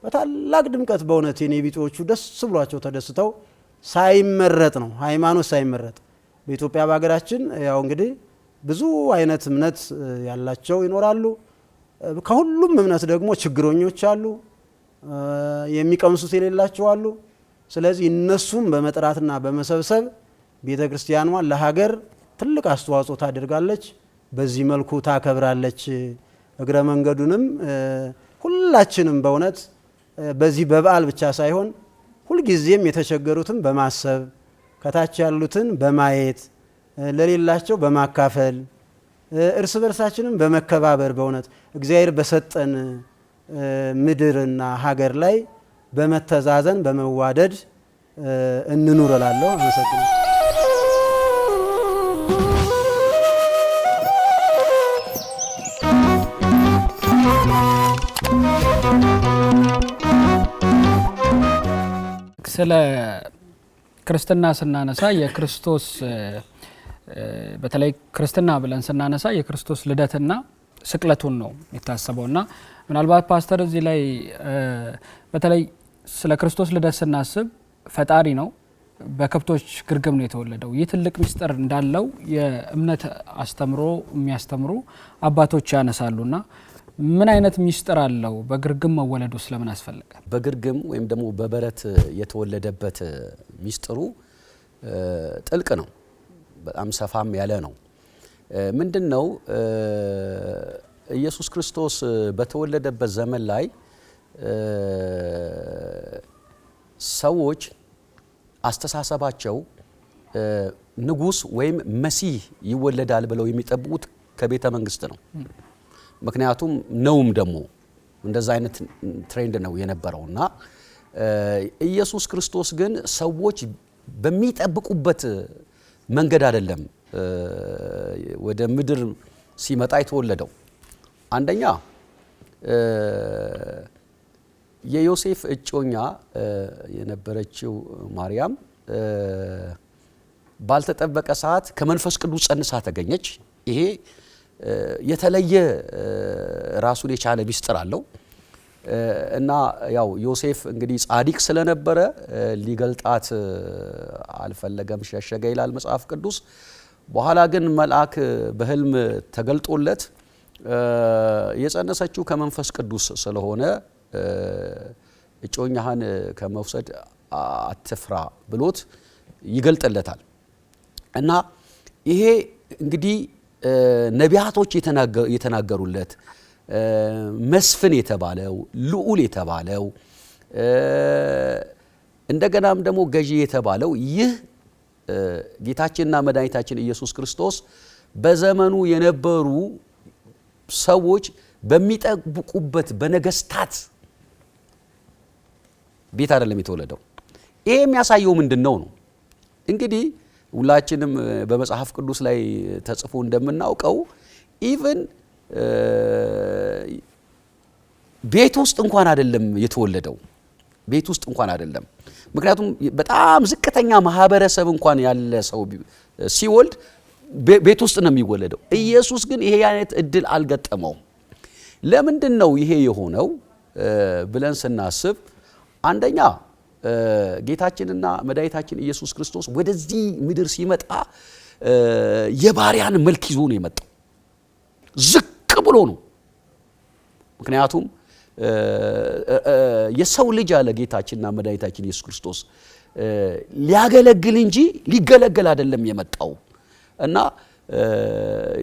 በታላቅ ድምቀት በእውነት የኔ ቢጤዎቹ ደስ ብሏቸው ተደስተው ሳይመረጥ ነው ሃይማኖት ሳይመረጥ በኢትዮጵያ በሀገራችን ያው እንግዲህ ብዙ አይነት እምነት ያላቸው ይኖራሉ። ከሁሉም እምነት ደግሞ ችግረኞች አሉ፣ የሚቀምሱት የሌላቸው አሉ። ስለዚህ እነሱም በመጥራትና በመሰብሰብ ቤተክርስቲያኗን ለሀገር ትልቅ አስተዋጽኦ ታደርጋለች፣ በዚህ መልኩ ታከብራለች። እግረ መንገዱንም ሁላችንም በእውነት በዚህ በበዓል ብቻ ሳይሆን ሁልጊዜም የተቸገሩትን በማሰብ ከታች ያሉትን በማየት ለሌላቸው በማካፈል እርስ በርሳችንም በመከባበር በእውነት እግዚአብሔር በሰጠን ምድርና ሀገር ላይ በመተዛዘን በመዋደድ እንኑር እላለሁ። አመሰግናለሁ። ስለ ክርስትና ስናነሳ የክርስቶስ በተለይ ክርስትና ብለን ስናነሳ የክርስቶስ ልደትና ስቅለቱን ነው የሚታሰበውና ምናልባት ፓስተር እዚህ ላይ በተለይ ስለ ክርስቶስ ልደት ስናስብ ፈጣሪ ነው በከብቶች ግርግም ነው የተወለደው። ይህ ትልቅ ምስጢር እንዳለው የእምነት አስተምሮ የሚያስተምሩ አባቶች ያነሳሉና ምን አይነት ምስጢር አለው? በግርግም መወለዱ ስለምን አስፈለገ? በግርግም ወይም ደግሞ በበረት የተወለደበት ምስጢሩ ጥልቅ ነው፣ በጣም ሰፋም ያለ ነው። ምንድነው? ኢየሱስ ክርስቶስ በተወለደበት ዘመን ላይ ሰዎች አስተሳሰባቸው ንጉስ ወይም መሲህ ይወለዳል ብለው የሚጠብቁት ከቤተ መንግስት ነው። ምክንያቱም ነውም ደግሞ እንደዛ አይነት ትሬንድ ነው የነበረውና ኢየሱስ ክርስቶስ ግን ሰዎች በሚጠብቁበት መንገድ አይደለም ወደ ምድር ሲመጣ የተወለደው። አንደኛ የዮሴፍ እጮኛ የነበረችው ማርያም ባልተጠበቀ ሰዓት ከመንፈስ ቅዱስ ጸንሳ ተገኘች። ይሄ የተለየ ራሱን የቻለ ምስጢር አለው እና ያው ዮሴፍ እንግዲህ ጻድቅ ስለነበረ ሊገልጣት አልፈለገም፣ ሸሸገ ይላል መጽሐፍ ቅዱስ። በኋላ ግን መልአክ በህልም ተገልጦለት የጸነሰችው ከመንፈስ ቅዱስ ስለሆነ እጮኛህን ከመውሰድ አትፍራ ብሎት ይገልጥለታል። እና ይሄ እንግዲህ ነቢያቶች የተናገሩለት መስፍን የተባለው ልዑል የተባለው እንደገናም ደግሞ ገዢ የተባለው ይህ ጌታችንና መድኃኒታችን ኢየሱስ ክርስቶስ በዘመኑ የነበሩ ሰዎች በሚጠብቁበት በነገስታት ቤት አይደለም የተወለደው። ይሄ የሚያሳየው ምንድነው ነው? እንግዲህ ሁላችንም በመጽሐፍ ቅዱስ ላይ ተጽፎ እንደምናውቀው ኢቭን ቤት ውስጥ እንኳን አይደለም የተወለደው፣ ቤት ውስጥ እንኳን አይደለም። ምክንያቱም በጣም ዝቅተኛ ማህበረሰብ እንኳን ያለ ሰው ሲወልድ ቤት ውስጥ ነው የሚወለደው። ኢየሱስ ግን ይሄ አይነት እድል አልገጠመውም። ለምንድን ነው ይሄ የሆነው ብለን ስናስብ አንደኛ ጌታችንና መድኃኒታችን ኢየሱስ ክርስቶስ ወደዚህ ምድር ሲመጣ የባሪያን መልክ ይዞ ነው የመጣው። ዝቅ ብሎ ነው። ምክንያቱም የሰው ልጅ አለ ጌታችንና መድኃኒታችን ኢየሱስ ክርስቶስ ሊያገለግል እንጂ ሊገለገል አይደለም የመጣው። እና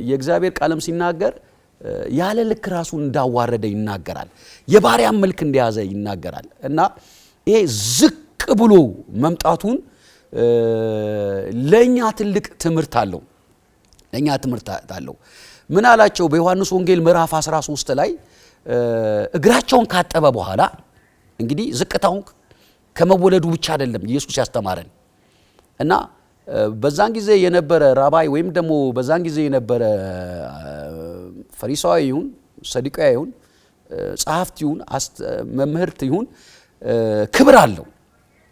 የእግዚአብሔር ቃልም ሲናገር ያለ ልክ ራሱን እንዳዋረደ ይናገራል። የባሪያን መልክ እንደያዘ ይናገራል። እና ይሄ ዝቅ ብሎ መምጣቱን ለኛ ትልቅ ትምህርት አለው። ምን አላቸው? በዮሐንስ ወንጌል ምዕራፍ 13 ላይ እግራቸውን ካጠበ በኋላ እንግዲህ ዝቅታውን ከመወለዱ ብቻ አይደለም ኢየሱስ ያስተማረን እና በዛን ጊዜ የነበረ ራባይ ወይም ደግሞ በዛን ጊዜ የነበረ ፈሪሳዊ ይሁን ሰዱቃዊ ይሁን ጸሐፍት ይሁን መምህርት ይሁን ክብር አለው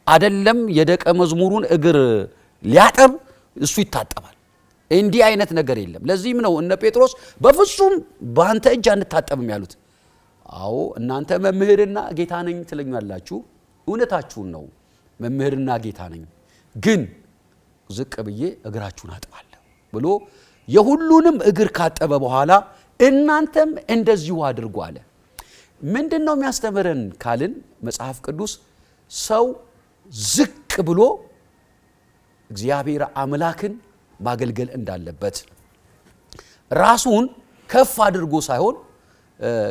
አይደለም። የደቀ መዝሙሩን እግር ሊያጠብ እሱ ይታጠባል። እንዲህ አይነት ነገር የለም። ለዚህም ነው እነ ጴጥሮስ በፍጹም በአንተ እጅ አንታጠብም ያሉት። አዎ እናንተ መምህርና ጌታ ነኝ ትለኛላችሁ፣ እውነታችሁን ነው፣ መምህርና ጌታ ነኝ፣ ግን ዝቅ ብዬ እግራችሁን አጥባለሁ ብሎ የሁሉንም እግር ካጠበ በኋላ እናንተም እንደዚሁ አድርጉ አለ። ምንድነው የሚያስተምረን ካልን መጽሐፍ ቅዱስ ሰው ዝቅ ብሎ እግዚአብሔር አምላክን ማገልገል እንዳለበት ራሱን ከፍ አድርጎ ሳይሆን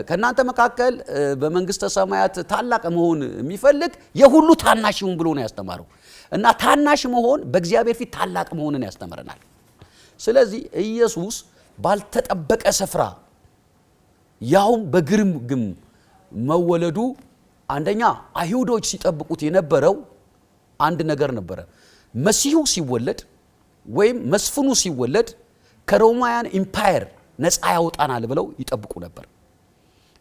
ከናንተ መካከል በመንግስተ ሰማያት ታላቅ መሆን የሚፈልግ የሁሉ ታናሽ ይሁን ብሎ ነው ያስተማረው እና ታናሽ መሆን በእግዚአብሔር ፊት ታላቅ መሆንን ያስተምረናል። ስለዚህ ኢየሱስ ባልተጠበቀ ስፍራ ያውም በግርግም መወለዱ አንደኛ አይሁዶች ሲጠብቁት የነበረው አንድ ነገር ነበረ። መሲሁ ሲወለድ ወይም መስፍኑ ሲወለድ ከሮማውያን ኢምፓየር ነፃ ያወጣናል ብለው ይጠብቁ ነበር።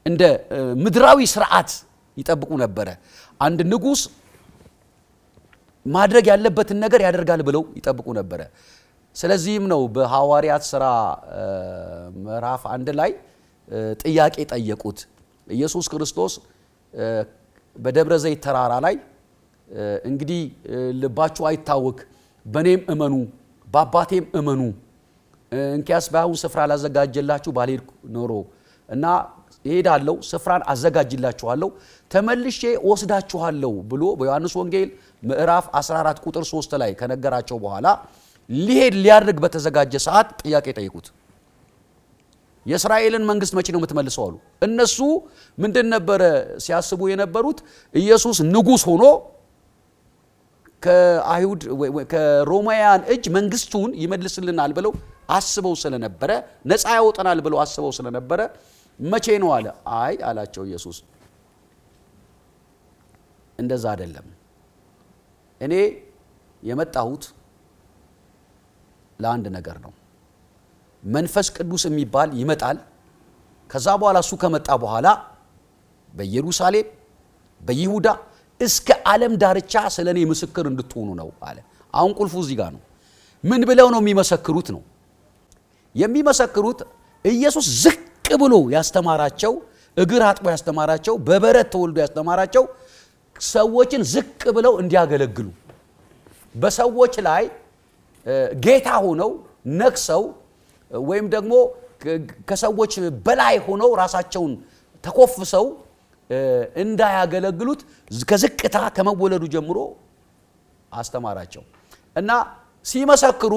እንደ ምድራዊ ስርዓት ይጠብቁ ነበር። አንድ ንጉስ ማድረግ ያለበትን ነገር ያደርጋል ብለው ይጠብቁ ነበር። ስለዚህም ነው በሐዋርያት ሥራ ምዕራፍ 1 ላይ ጥያቄ ጠየቁት። ኢየሱስ ክርስቶስ በደብረ ዘይት ተራራ ላይ እንግዲህ ልባችሁ አይታወክ፣ በኔም እመኑ በአባቴም እመኑ፣ እንኪያስ በአሁን ስፍራ ላዘጋጀላችሁ ባልሄድኩ ኖሮ እና እሄዳለሁ ስፍራን አዘጋጅላችኋለሁ ተመልሼ ወስዳችኋለሁ ብሎ በዮሐንስ ወንጌል ምዕራፍ 14 ቁጥር 3 ላይ ከነገራቸው በኋላ ሊያድርግ በተዘጋጀ ሰዓት ጥያቄ ጠይቁት። የእስራኤልን መንግስት መቼ ነው የምትመልሰው አሉ። እነሱ ምንድን ነበረ ሲያስቡ የነበሩት? ኢየሱስ ንጉስ ሆኖ ከአይሁድ ከሮማውያን እጅ መንግስቱን ይመልስልናል ብለው አስበው ስለነበረ፣ ነፃ ያወጣናል ብለው አስበው ስለነበረ መቼ ነው አለ። አይ አላቸው ኢየሱስ፣ እንደዛ አይደለም። እኔ የመጣሁት ለአንድ ነገር ነው። መንፈስ ቅዱስ የሚባል ይመጣል። ከዛ በኋላ እሱ ከመጣ በኋላ በኢየሩሳሌም በይሁዳ እስከ ዓለም ዳርቻ ስለኔ ምስክር እንድትሆኑ ነው አለ። አሁን ቁልፉ እዚህ ጋር ነው። ምን ብለው ነው የሚመሰክሩት? ነው የሚመሰክሩት ኢየሱስ ዝቅ ብሎ ያስተማራቸው፣ እግር አጥቦ ያስተማራቸው፣ በበረት ተወልዶ ያስተማራቸው ሰዎችን ዝቅ ብለው እንዲያገለግሉ፣ በሰዎች ላይ ጌታ ሆነው ነክሰው ወይም ደግሞ ከሰዎች በላይ ሆነው ራሳቸውን ተኮፍሰው እንዳያገለግሉት ከዝቅታ ከመወለዱ ጀምሮ አስተማራቸው እና ሲመሰክሩ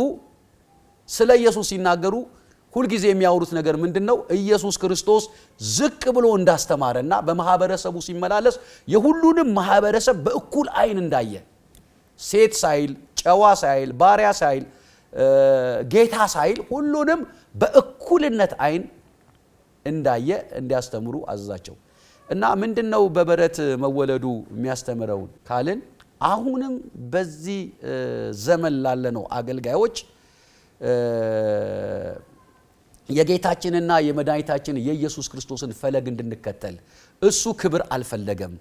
ስለ ኢየሱስ ሲናገሩ ሁልጊዜ የሚያወሩት ነገር ምንድነው? ኢየሱስ ክርስቶስ ዝቅ ብሎ እንዳስተማረና በማህበረሰቡ ሲመላለስ የሁሉንም ማህበረሰብ በእኩል አይን እንዳየ፣ ሴት ሳይል፣ ጨዋ ሳይል፣ ባሪያ ሳይል፣ ጌታ ሳይል ሁሉንም በእኩልነት አይን እንዳየ እንዲያስተምሩ አዘዛቸው። እና ምንድነው በበረት መወለዱ የሚያስተምረው ካልን አሁንም በዚህ ዘመን ላለነው አገልጋዮች የጌታችንና የመድኃኒታችን የኢየሱስ ክርስቶስን ፈለግ እንድንከተል። እሱ ክብር አልፈለገም፣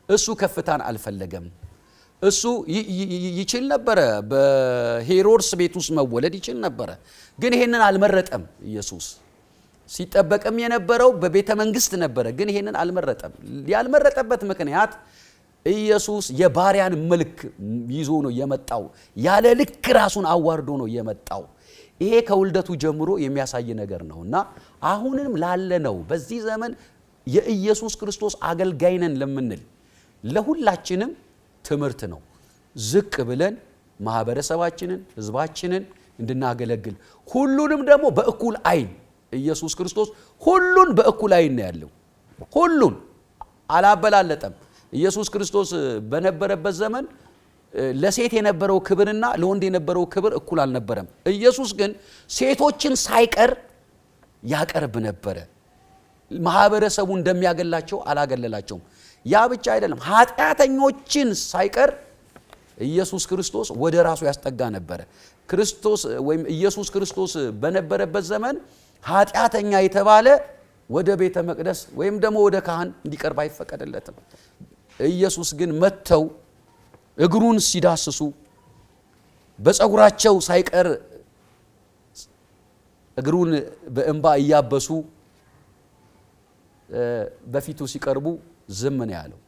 እሱ ከፍታን አልፈለገም። እሱ ይችል ነበረ በሄሮድስ ቤት ውስጥ መወለድ ይችል ነበረ፣ ግን ይሄንን አልመረጠም። ኢየሱስ ሲጠበቅም የነበረው በቤተ መንግስት ነበረ፣ ግን ይሄንን አልመረጠም። ያልመረጠበት ምክንያት ኢየሱስ የባሪያን መልክ ይዞ ነው የመጣው። ያለ ልክ ራሱን አዋርዶ ነው የመጣው። ይሄ ከውልደቱ ጀምሮ የሚያሳይ ነገር ነውና አሁንም ላለነው በዚህ ዘመን የኢየሱስ ክርስቶስ አገልጋይ ነን ለምንል ለሁላችንም ትምህርት ነው። ዝቅ ብለን ማህበረሰባችንን፣ ህዝባችንን እንድናገለግል፣ ሁሉንም ደግሞ በእኩል አይን ኢየሱስ ክርስቶስ ሁሉን በእኩል አይን ነው ያለው። ሁሉን አላበላለጠም። ኢየሱስ ክርስቶስ በነበረበት ዘመን ለሴት የነበረው ክብርና ለወንድ የነበረው ክብር እኩል አልነበረም። ኢየሱስ ግን ሴቶችን ሳይቀር ያቀርብ ነበረ። ማህበረሰቡ እንደሚያገላቸው አላገለላቸውም። ያ ብቻ አይደለም፣ ኃጢአተኞችን ሳይቀር ኢየሱስ ክርስቶስ ወደ ራሱ ያስጠጋ ነበረ። ክርስቶስ ወይም ኢየሱስ ክርስቶስ በነበረበት ዘመን ኃጢአተኛ የተባለ ወደ ቤተ መቅደስ ወይም ደግሞ ወደ ካህን እንዲቀርብ አይፈቀደለትም። ኢየሱስ ግን መጥተው እግሩን ሲዳስሱ በፀጉራቸው ሳይቀር እግሩን በእንባ እያበሱ በፊቱ ሲቀርቡ ዝም ነው ያለው።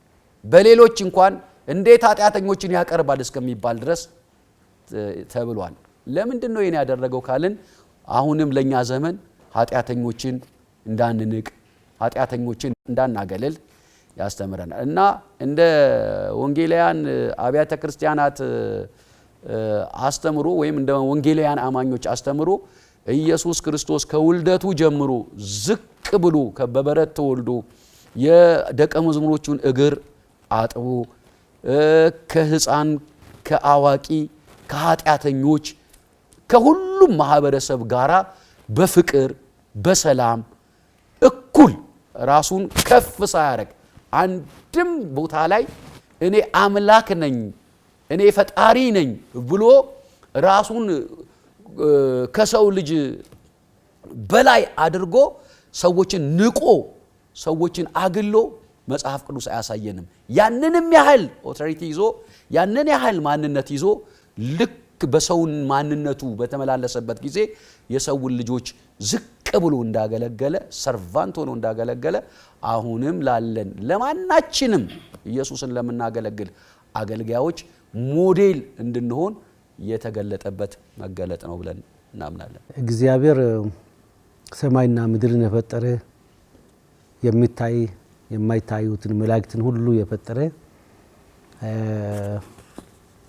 በሌሎች እንኳን እንዴት ኃጢአተኞችን ያቀርባል እስከሚባል ድረስ ተብሏል። ለምንድን ነው ይሄን ያደረገው ካልን አሁንም ለኛ ዘመን ኃጢአተኞችን እንዳንንቅ ኃጢአተኞችን እንዳናገለል ያስተምረናል እና እንደ ወንጌላውያን አብያተ ክርስቲያናት አስተምሮ ወይም እንደ ወንጌላውያን አማኞች አስተምሮ ኢየሱስ ክርስቶስ ከውልደቱ ጀምሮ ዝቅ ብሎ በበረት ተወልዶ የደቀ መዝሙሮቹን እግር አጥቦ ከህፃን ከአዋቂ ከኃጢአተኞች ከሁሉም ማህበረሰብ ጋራ በፍቅር በሰላም እኩል ራሱን ከፍ ሳያረግ አንድም ቦታ ላይ እኔ አምላክ ነኝ እኔ ፈጣሪ ነኝ ብሎ ራሱን ከሰው ልጅ በላይ አድርጎ ሰዎችን ንቆ ሰዎችን አግሎ መጽሐፍ ቅዱስ አያሳየንም። ያንንም ያህል ኦቶሪቲ ይዞ ያንን ያህል ማንነት ይዞ ልክ በሰውን ማንነቱ በተመላለሰበት ጊዜ የሰውን ልጆች ዝቅ ብሎ እንዳገለገለ ሰርቫንት ሆኖ እንዳገለገለ አሁንም ላለን ለማናችንም ኢየሱስን ለምናገለግል አገልጋዮች ሞዴል እንድንሆን የተገለጠበት መገለጥ ነው ብለን እናምናለን። እግዚአብሔር ሰማይና ምድርን የፈጠረ የሚታይ የማይታዩትን መላእክትን ሁሉ የፈጠረ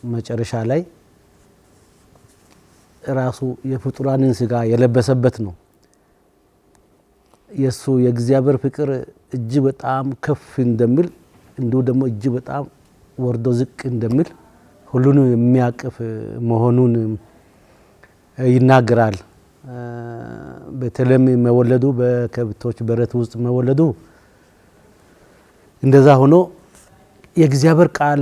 መጨረሻ ላይ ራሱ የፍጡራንን ስጋ የለበሰበት ነው። የሱ የእግዚአብሔር ፍቅር እጅግ በጣም ከፍ እንደሚል እንዲሁ ደግሞ እጅግ በጣም ወርዶ ዝቅ እንደሚል ሁሉንም የሚያቅፍ መሆኑን ይናገራል። በተለይም መወለዱ በከብቶች በረት ውስጥ መወለዱ እንደዛ ሆኖ የእግዚአብሔር ቃል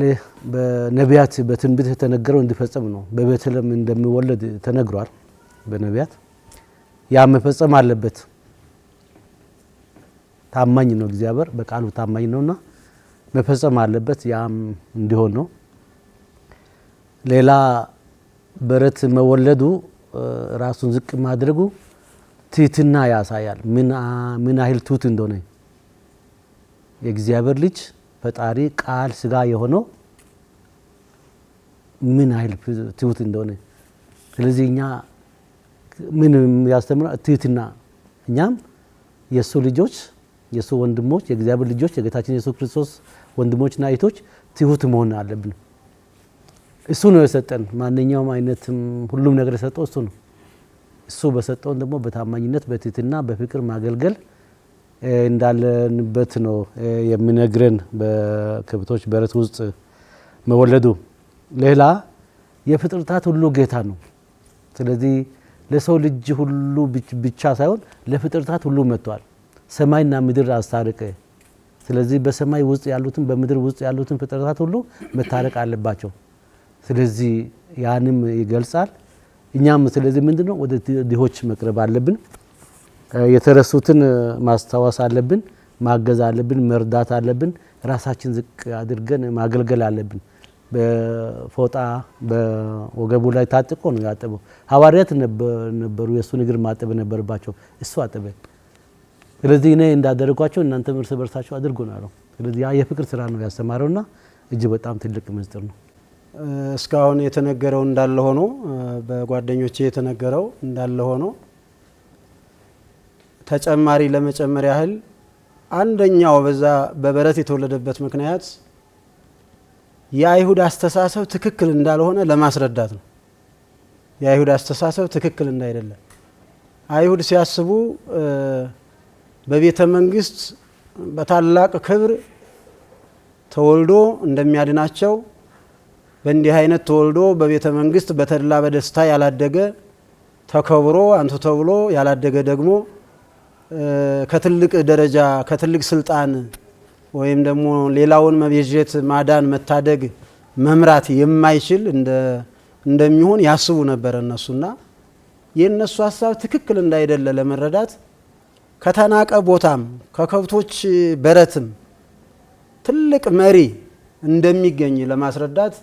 በነቢያት በትንቢት የተነገረው እንዲፈጸም ነው። በቤተልሔም እንደሚወለድ ተነግሯል በነቢያት። ያ መፈጸም አለበት። ታማኝ ነው እግዚአብሔር፣ በቃሉ ታማኝ ነውና መፈጸም አለበት። ያም እንዲሆን ነው። ሌላ በረት መወለዱ ራሱን ዝቅ ማድረጉ ትህትና ያሳያል። ምን ያህል ትሁት እንደሆነ የእግዚአብሔር ልጅ ፈጣሪ ቃል ስጋ የሆነው ምን ያህል ትሁት እንደሆነ። ስለዚህ እኛ ምን ያስተምራል? ትህትና። እኛም የሱ ልጆች የሱ ወንድሞች የእግዚአብሔር ልጆች የጌታችን ኢየሱስ ክርስቶስ ወንድሞችና እህቶች ትሁት መሆን አለብን። እሱ ነው የሰጠን። ማንኛውም አይነት ሁሉም ነገር የሰጠው እሱ ነው። እሱ በሰጠውን ደግሞ በታማኝነት በትህትና በፍቅር ማገልገል እንዳለንበት ነው የሚነግረን በከብቶች በረት ውስጥ መወለዱ። ሌላ የፍጥረታት ሁሉ ጌታ ነው። ስለዚህ ለሰው ልጅ ሁሉ ብቻ ሳይሆን ለፍጥረታት ሁሉ መጥቷል። ሰማይና ምድር አስታረቀ። ስለዚህ በሰማይ ውስጥ ያሉትን በምድር ውስጥ ያሉትን ፍጥረታት ሁሉ መታረቅ አለባቸው። ስለዚህ ያንም ይገልጻል። እኛም ስለዚህ ምንድነው ወደ ድሆች መቅረብ አለብን። የተረሱትን ማስታወስ አለብን፣ ማገዝ አለብን፣ መርዳት አለብን። ራሳችን ዝቅ አድርገን ማገልገል አለብን። በፎጣ በወገቡ ላይ ታጥቆ ነው ያጠበው። ሐዋርያት ነበሩ የእሱን እግር ማጠብ ነበረባቸው፣ እሱ አጠበ። ስለዚህ እኔ እንዳደረጓቸው እናንተም እርስ በርሳችሁ አድርጉ ነው። ስለዚህ ያ የፍቅር ስራ ነው ያስተማረውና እጅግ በጣም ትልቅ ምስጢር ነው። እስካሁን የተነገረው እንዳለ ሆኖ በጓደኞቼ የተነገረው እንዳለ ሆኖ ተጨማሪ ለመጨመር ያህል አንደኛው በዛ በበረት የተወለደበት ምክንያት የአይሁድ አስተሳሰብ ትክክል እንዳልሆነ ለማስረዳት ነው። የአይሁድ አስተሳሰብ ትክክል እንዳይደለ አይሁድ ሲያስቡ በቤተ መንግስት በታላቅ ክብር ተወልዶ እንደሚያድናቸው በእንዲህ አይነት ተወልዶ በቤተ መንግስት በተድላ በደስታ ያላደገ ተከብሮ አንቱ ተብሎ ያላደገ ደግሞ ከትልቅ ደረጃ ከትልቅ ስልጣን ወይም ደግሞ ሌላውን መቤዠት ማዳን መታደግ መምራት የማይችል እንደሚሆን ያስቡ ነበር እነሱና የነሱ ሐሳብ ትክክል እንዳይደለ ለመረዳት ከተናቀ ቦታም ከከብቶች በረትም ትልቅ መሪ እንደሚገኝ ለማስረዳት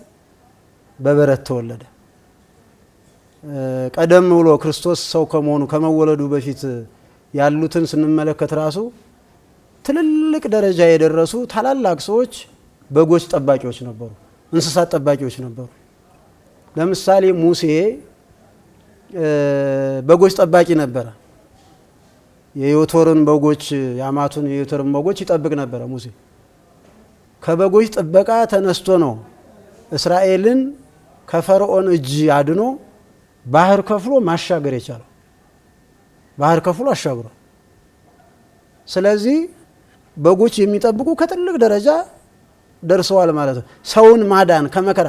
በበረት ተወለደ። ቀደም ብሎ ክርስቶስ ሰው ከመሆኑ ከመወለዱ በፊት ያሉትን ስንመለከት ራሱ ትልልቅ ደረጃ የደረሱ ታላላቅ ሰዎች በጎች ጠባቂዎች ነበሩ፣ እንስሳት ጠባቂዎች ነበሩ። ለምሳሌ ሙሴ በጎች ጠባቂ ነበረ። የዮቶርን በጎች የአማቱን የዮቶርን በጎች ይጠብቅ ነበረ ሙሴ። ከበጎች ጥበቃ ተነስቶ ነው እስራኤልን ከፈርዖን እጅ አድኖ ባህር ከፍሎ ማሻገር የቻለው። ባህር ከፍሎ አሻግሯል። ስለዚህ በጎች የሚጠብቁ ከትልቅ ደረጃ ደርሰዋል ማለት ነው። ሰውን ማዳን ከመከራ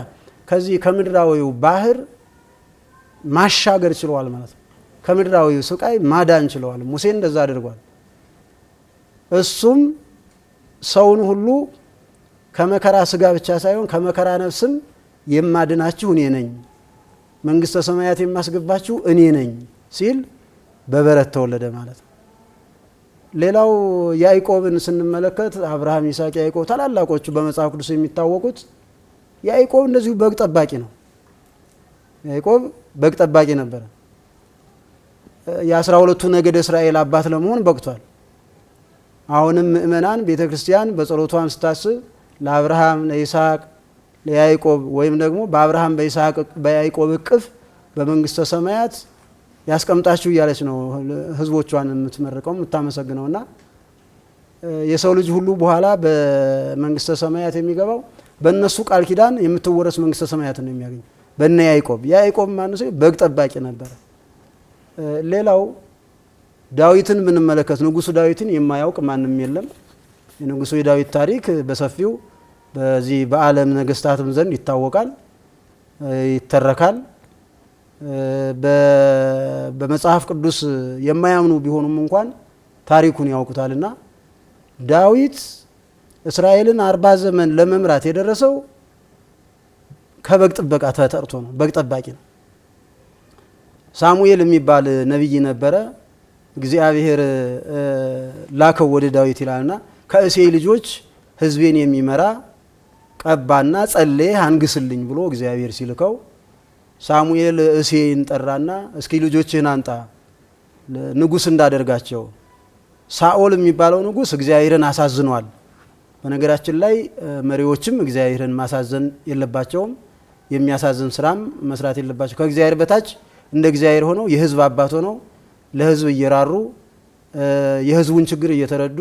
ከዚህ ከምድራዊው ባህር ማሻገር ችለዋል ማለት ነው። ከምድራዊው ስቃይ ማዳን ችለዋል። ሙሴ እንደዛ አድርጓል። እሱም ሰውን ሁሉ ከመከራ ስጋ ብቻ ሳይሆን ከመከራ ነፍስም የማድናችሁ እኔ ነኝ፣ መንግስተ ሰማያት የማስገባችሁ እኔ ነኝ ሲል በበረት ተወለደ ማለት ነው። ሌላው ያዕቆብን ስንመለከት አብርሃም፣ ይስሐቅ፣ ያዕቆብ ታላላቆቹ በመጽሐፍ ቅዱስ የሚታወቁት ያዕቆብ እንደዚሁ በግ ጠባቂ ነው። ያዕቆብ በግ ጠባቂ ነበረ። የ12ቱ ነገደ እስራኤል አባት ለመሆን በቅቷል። አሁንም ምእመናን ቤተ ክርስቲያን በጸሎቷም ስታስብ ለአብርሃም፣ ለይስሐቅ፣ ለያዕቆብ ወይም ደግሞ በአብርሃም በይስሐቅ በያዕቆብ እቅፍ በመንግስተ ሰማያት ያስቀምጣችሁ እያለች ነው ህዝቦቿን የምትመርቀው የምታመሰግነውና የሰው ልጅ ሁሉ በኋላ በመንግስተ ሰማያት የሚገባው በእነሱ ቃል ኪዳን የምትወረስ መንግስተ ሰማያት ነው የሚያገኝ በእነ ያዕቆብ። ያዕቆብ ማነው? በግ ጠባቂ ነበረ። ሌላው ዳዊትን ብንመለከት ንጉሱ ዳዊትን የማያውቅ ማንም የለም። የንጉሱ የዳዊት ታሪክ በሰፊው በዚህ በዓለም ነገስታትም ዘንድ ይታወቃል፣ ይተረካል። በመጽሐፍ ቅዱስ የማያምኑ ቢሆኑም እንኳን ታሪኩን ያውቁታልና ዳዊት እስራኤልን 40 ዘመን ለመምራት የደረሰው ከበግ ጥበቃ ተጠርቶ ነው። በግ ጠባቂ ነው። ሳሙኤል የሚባል ነቢይ ነበረ። እግዚአብሔር ላከው ወደ ዳዊት ይላልና ከእሴይ ልጆች ህዝቤን የሚመራ ቀባና ጸለየ አንግስልኝ ብሎ እግዚአብሔር ሲልከው ሳሙኤል እሴይን ጠራና እስኪ ልጆችህን አንጣ ንጉስ እንዳደርጋቸው። ሳኦል የሚባለው ንጉስ እግዚአብሔርን አሳዝኗል። በነገራችን ላይ መሪዎችም እግዚአብሔርን ማሳዘን የለባቸውም፣ የሚያሳዝን ስራም መስራት የለባቸው። ከእግዚአብሔር በታች እንደ እግዚአብሔር ሆነው የህዝብ አባት ሆነው ለህዝብ እየራሩ የህዝቡን ችግር እየተረዱ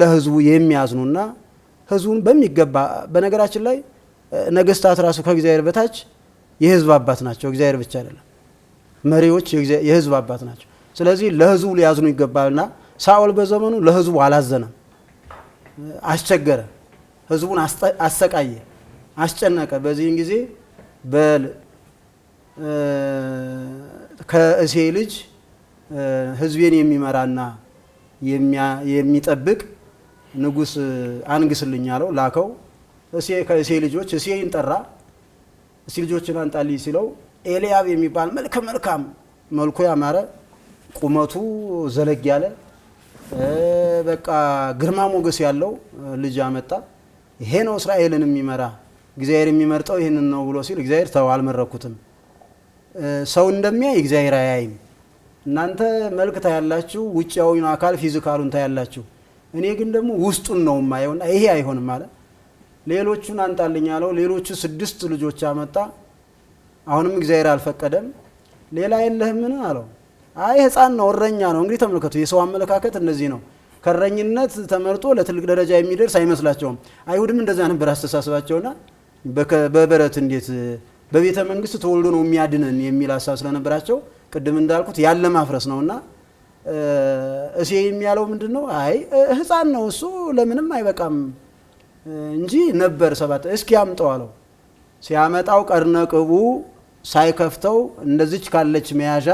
ለህዝቡ የሚያዝኑና ህዝቡን በሚገባ በነገራችን ላይ ነገስታት ራሱ ከእግዚአብሔር በታች የህዝብ አባት ናቸው። እግዚአብሔር ብቻ አይደለም፣ መሪዎች የህዝብ አባት ናቸው። ስለዚህ ለህዝቡ ሊያዝኑ ይገባልና ሳኦል በዘመኑ ለህዝቡ አላዘነም፣ አስቸገረ፣ ህዝቡን አሰቃየ፣ አስጨነቀ። በዚህን ጊዜ በል ከእሴይ ልጅ ህዝቤን የሚመራና የሚጠብቅ ንጉስ አንግስልኝ አለው፣ ላከው። ከእሴይ ልጆች እሴይን ጠራ። እሴይ ልጆችን አንጣልኝ ሲለው ኤልያብ የሚባል መልካም መልኩ ያማረ ቁመቱ ዘለግ ያለ በቃ ግርማ ሞገስ ያለው ልጅ አመጣ። ይሄ ነው እስራኤልን የሚመራ እግዚአብሔር የሚመርጠው ይሄንን ነው ብሎ ሲል እግዚአብሔር ተው አልመረኩትም። ሰው እንደሚያይ እግዚአብሔር አያይም። እናንተ መልክ ታያላችሁ፣ ውጫዊውን አካል ፊዚካሉን ታያላችሁ፣ እኔ ግን ደግሞ ውስጡን ነው የማየውና ይሄ አይሆንም ማለት ሌሎቹን አንጣልኝ አለው። ሌሎቹ 6 ልጆች አመጣ። አሁንም እግዚአብሔር አልፈቀደም። ሌላ የለህምን አለው። አይ ህፃን ነው፣ እረኛ ነው። እንግዲህ ተመልከቱ፣ የሰው አመለካከት እንደዚህ ነው። ከእረኝነት ተመርጦ ለትልቅ ደረጃ የሚደርስ አይመስላቸውም። አይሁድም እንደዛ ነበር አስተሳሰባቸውና በበረት እንዴት በቤተ መንግስት ተወልዶ ነው የሚያድነን የሚል ሀሳብ ስለነበራቸው ቅድም እንዳልኩት ያለ ማፍረስ ነውና እሴይ የሚያለው ምንድነው? አይ ህፃን ነው እሱ ለምንም አይበቃም እንጂ ነበር 7 እስኪ አምጣው አለው። ሲያመጣው ቀርነቅቡ ሳይከፍተው እንደዚች ካለች መያዣ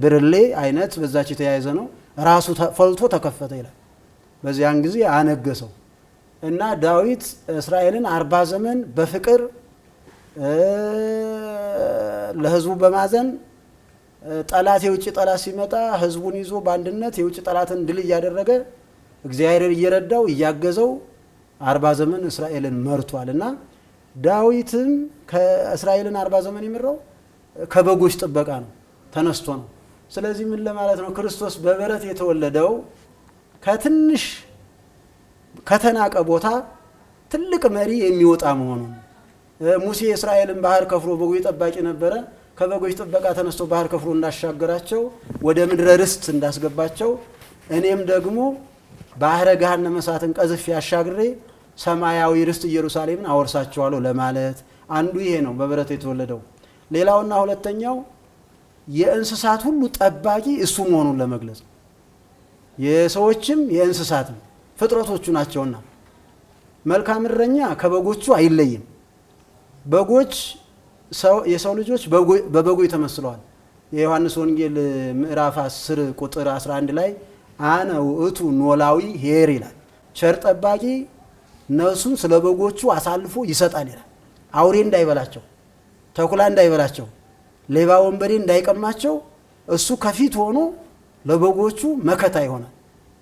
ብርሌ አይነት በዛች የተያያዘ ነው። ራሱ ፈልቶ ተከፈተ ይላል። በዚያን ጊዜ አነገሰው እና ዳዊት እስራኤልን 40 ዘመን በፍቅር ለህዝቡ በማዘን ጠላት የውጭ ጠላት ሲመጣ ህዝቡን ይዞ በአንድነት የውጭ ጠላትን ድል እያደረገ እግዚአብሔር እየረዳው እያገዘው 40 ዘመን እስራኤልን መርቷል እና ዳዊትም ከእስራኤልን 40 ዘመን የመራው ከበጎች ጥበቃ ነው ተነስቶ ነው። ስለዚህ ምን ለማለት ነው? ክርስቶስ በበረት የተወለደው ከትንሽ ከተናቀ ቦታ ትልቅ መሪ የሚወጣ መሆኑ። ሙሴ እስራኤልን ባህር ከፍሎ በጎች ጠባቂ ነበረ። ከበጎች ጥበቃ ተነስቶ ባህር ከፍሎ እንዳሻገራቸው ወደ ምድረ ርስት እንዳስገባቸው እኔም ደግሞ ባህረ ገሃነመ እሳትን ቀዝፌ አሻግሬ ሰማያዊ ርስት ኢየሩሳሌምን አወርሳቸዋለሁ ለማለት አንዱ ይሄ ነው በበረት የተወለደው። ሌላውና ሁለተኛው የእንስሳት ሁሉ ጠባቂ እሱ መሆኑን ለመግለጽ የሰዎችም የእንስሳትም ፍጥረቶቹ ናቸውና መልካም እረኛ ከበጎቹ አይለይም። በጎች የሰው ልጆች በበጎች ተመስለዋል። የዮሐንስ ወንጌል ምዕራፍ 10 ቁጥር 11 ላይ አነ ውእቱ ኖላዊ ኄር ይላል። ቸር ጠባቂ ነፍሱን ስለ በጎቹ አሳልፎ ይሰጣል ይላል። አውሬ እንዳይበላቸው፣ ተኩላ እንዳይበላቸው፣ ሌባ ወንበዴ እንዳይቀማቸው እሱ ከፊት ሆኖ ለበጎቹ መከታ ይሆናል፣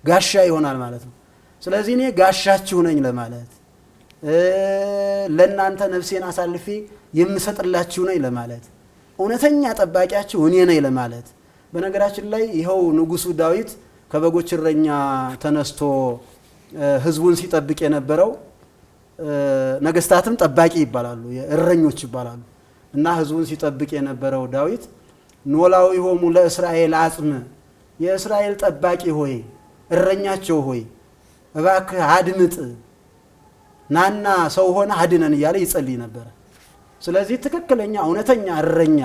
ጋሻ ይሆናል ማለት ነው። ስለዚህ እኔ ጋሻችሁ ነኝ ለማለት ለእናንተ ነፍሴን አሳልፌ የምሰጥላችሁ ነኝ ለማለት እውነተኛ ጠባቂያችሁ እኔ ነኝ ለማለት። በነገራችን ላይ ይኸው ንጉሱ ዳዊት ከበጎች እረኛ ተነስቶ ህዝቡን ሲጠብቅ የነበረው ነገስታትም ጠባቂ ይባላሉ፣ እረኞች ይባላሉ። እና ህዝቡን ሲጠብቅ የነበረው ዳዊት ኖላዊ ሆሙ ለእስራኤል አጽም፣ የእስራኤል ጠባቂ ሆይ እረኛቸው ሆይ እባክህ አድምጥ፣ ናና ሰው ሆነ አድነን እያለ ይጸልይ ነበር። ስለዚህ ትክክለኛ እውነተኛ እረኛ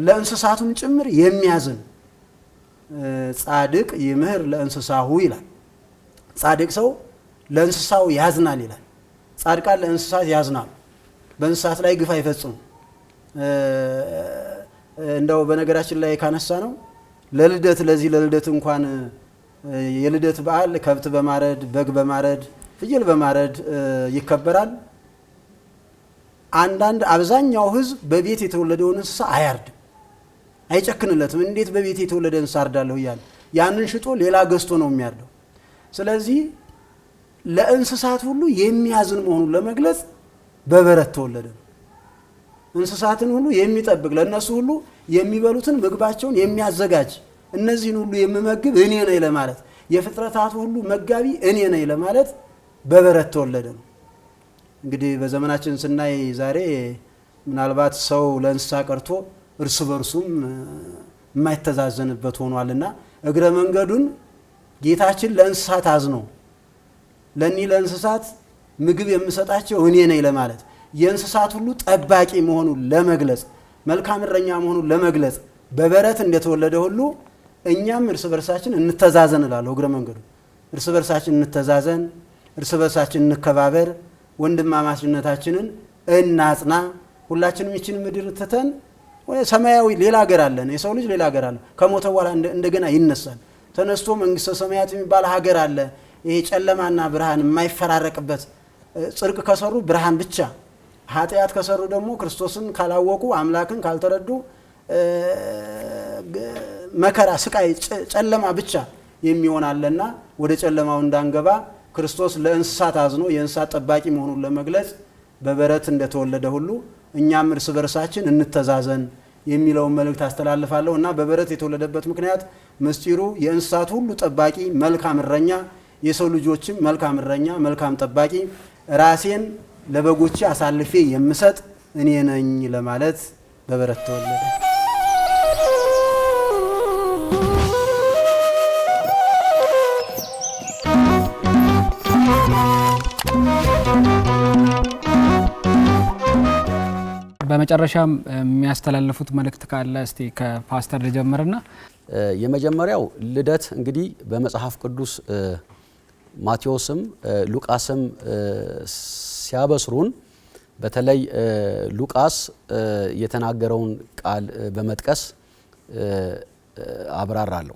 ለእንስሳቱም ጭምር የሚያዝን ጻድቅ ይምህር ለእንስሳሁ ይላል። ጻድቅ ሰው ለእንስሳው ያዝናል ይላል። ጻድቃን ለእንስሳት ያዝናል፣ በእንስሳት ላይ ግፍ አይፈጽሙ። እንደው በነገራችን ላይ ካነሳ ነው ለልደት ለዚህ ለልደት እንኳን የልደት በዓል ከብት በማረድ በግ በማረድ ፍየል በማረድ ይከበራል። አንዳንድ አብዛኛው ህዝብ በቤት የተወለደውን እንስሳ አያርድም፣ አይጨክንለትም። እንዴት በቤት የተወለደ እንስሳ አርዳለሁ እያለ ያንን ሽጦ ሌላ ገዝቶ ነው የሚያርደው። ስለዚህ ለእንስሳት ሁሉ የሚያዝን መሆኑን ለመግለጽ በበረት ተወለደ። እንስሳትን ሁሉ የሚጠብቅ ለነሱ ሁሉ የሚበሉትን ምግባቸውን የሚያዘጋጅ እነዚህን ሁሉ የምመግብ እኔ ነኝ ለማለት የፍጥረታት ሁሉ መጋቢ እኔ ነኝ ለማለት በበረት ተወለደ ነው። እንግዲህ በዘመናችን ስናይ ዛሬ ምናልባት ሰው ለእንስሳ ቀርቶ እርስ በርሱም የማይተዛዘንበት ሆኗልና እግረ መንገዱን ጌታችን ለእንስሳት አዝነው ለኒ ለእንስሳት ምግብ የምሰጣቸው እኔ ነኝ ለማለት የእንስሳት ሁሉ ጠባቂ መሆኑን ለመግለጽ መልካም እረኛ መሆኑን ለመግለጽ በበረት እንደተወለደ ሁሉ እኛም እርስ በርሳችን እንተዛዘን እላለሁ። እግረ መንገዱ እርስ በርሳችን እንተዛዘን፣ እርስ በርሳችን እንከባበር፣ ወንድማማችነታችንን እናጽና። ሁላችንም ይችን ምድር ትተን ሰማያዊ ሌላ ሀገር አለን። የሰው ልጅ ሌላ ሀገር አለ፣ ከሞተ በኋላ እንደገና ይነሳል። ተነስቶ መንግስተ ሰማያት የሚባል ሀገር አለ። ይሄ ጨለማና ብርሃን የማይፈራረቅበት፣ ጽድቅ ከሰሩ ብርሃን ብቻ፣ ኃጢአት ከሰሩ ደግሞ ክርስቶስን ካላወቁ አምላክን ካልተረዱ መከራ፣ ስቃይ፣ ጨለማ ብቻ የሚሆን አለና ወደ ጨለማው እንዳንገባ ክርስቶስ ለእንስሳት አዝኖ የእንስሳት ጠባቂ መሆኑን ለመግለጽ በበረት እንደተወለደ ሁሉ እኛም እርስ በርሳችን እንተዛዘን የሚለውን መልእክት አስተላልፋለሁ እና በበረት የተወለደበት ምክንያት ምስጢሩ የእንስሳት ሁሉ ጠባቂ መልካም እረኛ፣ የሰው ልጆችም መልካም እረኛ መልካም ጠባቂ፣ ራሴን ለበጎቼ አሳልፌ የምሰጥ እኔ ነኝ ለማለት በበረት ተወለደ። በመጨረሻም የሚያስተላልፉት መልእክት ካለ እስቲ ከፓስተር ልጀምርና። የመጀመሪያው ልደት እንግዲህ በመጽሐፍ ቅዱስ ማቴዎስም ሉቃስም ሲያበስሩን በተለይ ሉቃስ የተናገረውን ቃል በመጥቀስ አብራራለሁ።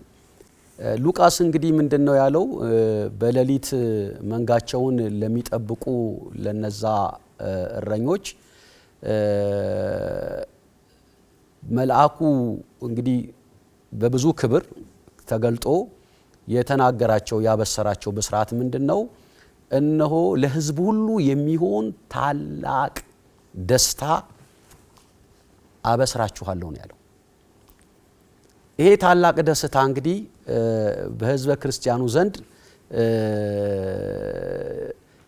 ሉቃስ እንግዲህ ምንድነው ያለው? በሌሊት መንጋቸውን ለሚጠብቁ ለነዛ እረኞች መልአኩ እንግዲህ በብዙ ክብር ተገልጦ የተናገራቸው ያበሰራቸው ብስራት ምንድነው? እነሆ ለሕዝብ ሁሉ የሚሆን ታላቅ ደስታ አበስራችኋለሁ ነው ያለው። ይሄ ታላቅ ደስታ እንግዲህ በሕዝበ ክርስቲያኑ ዘንድ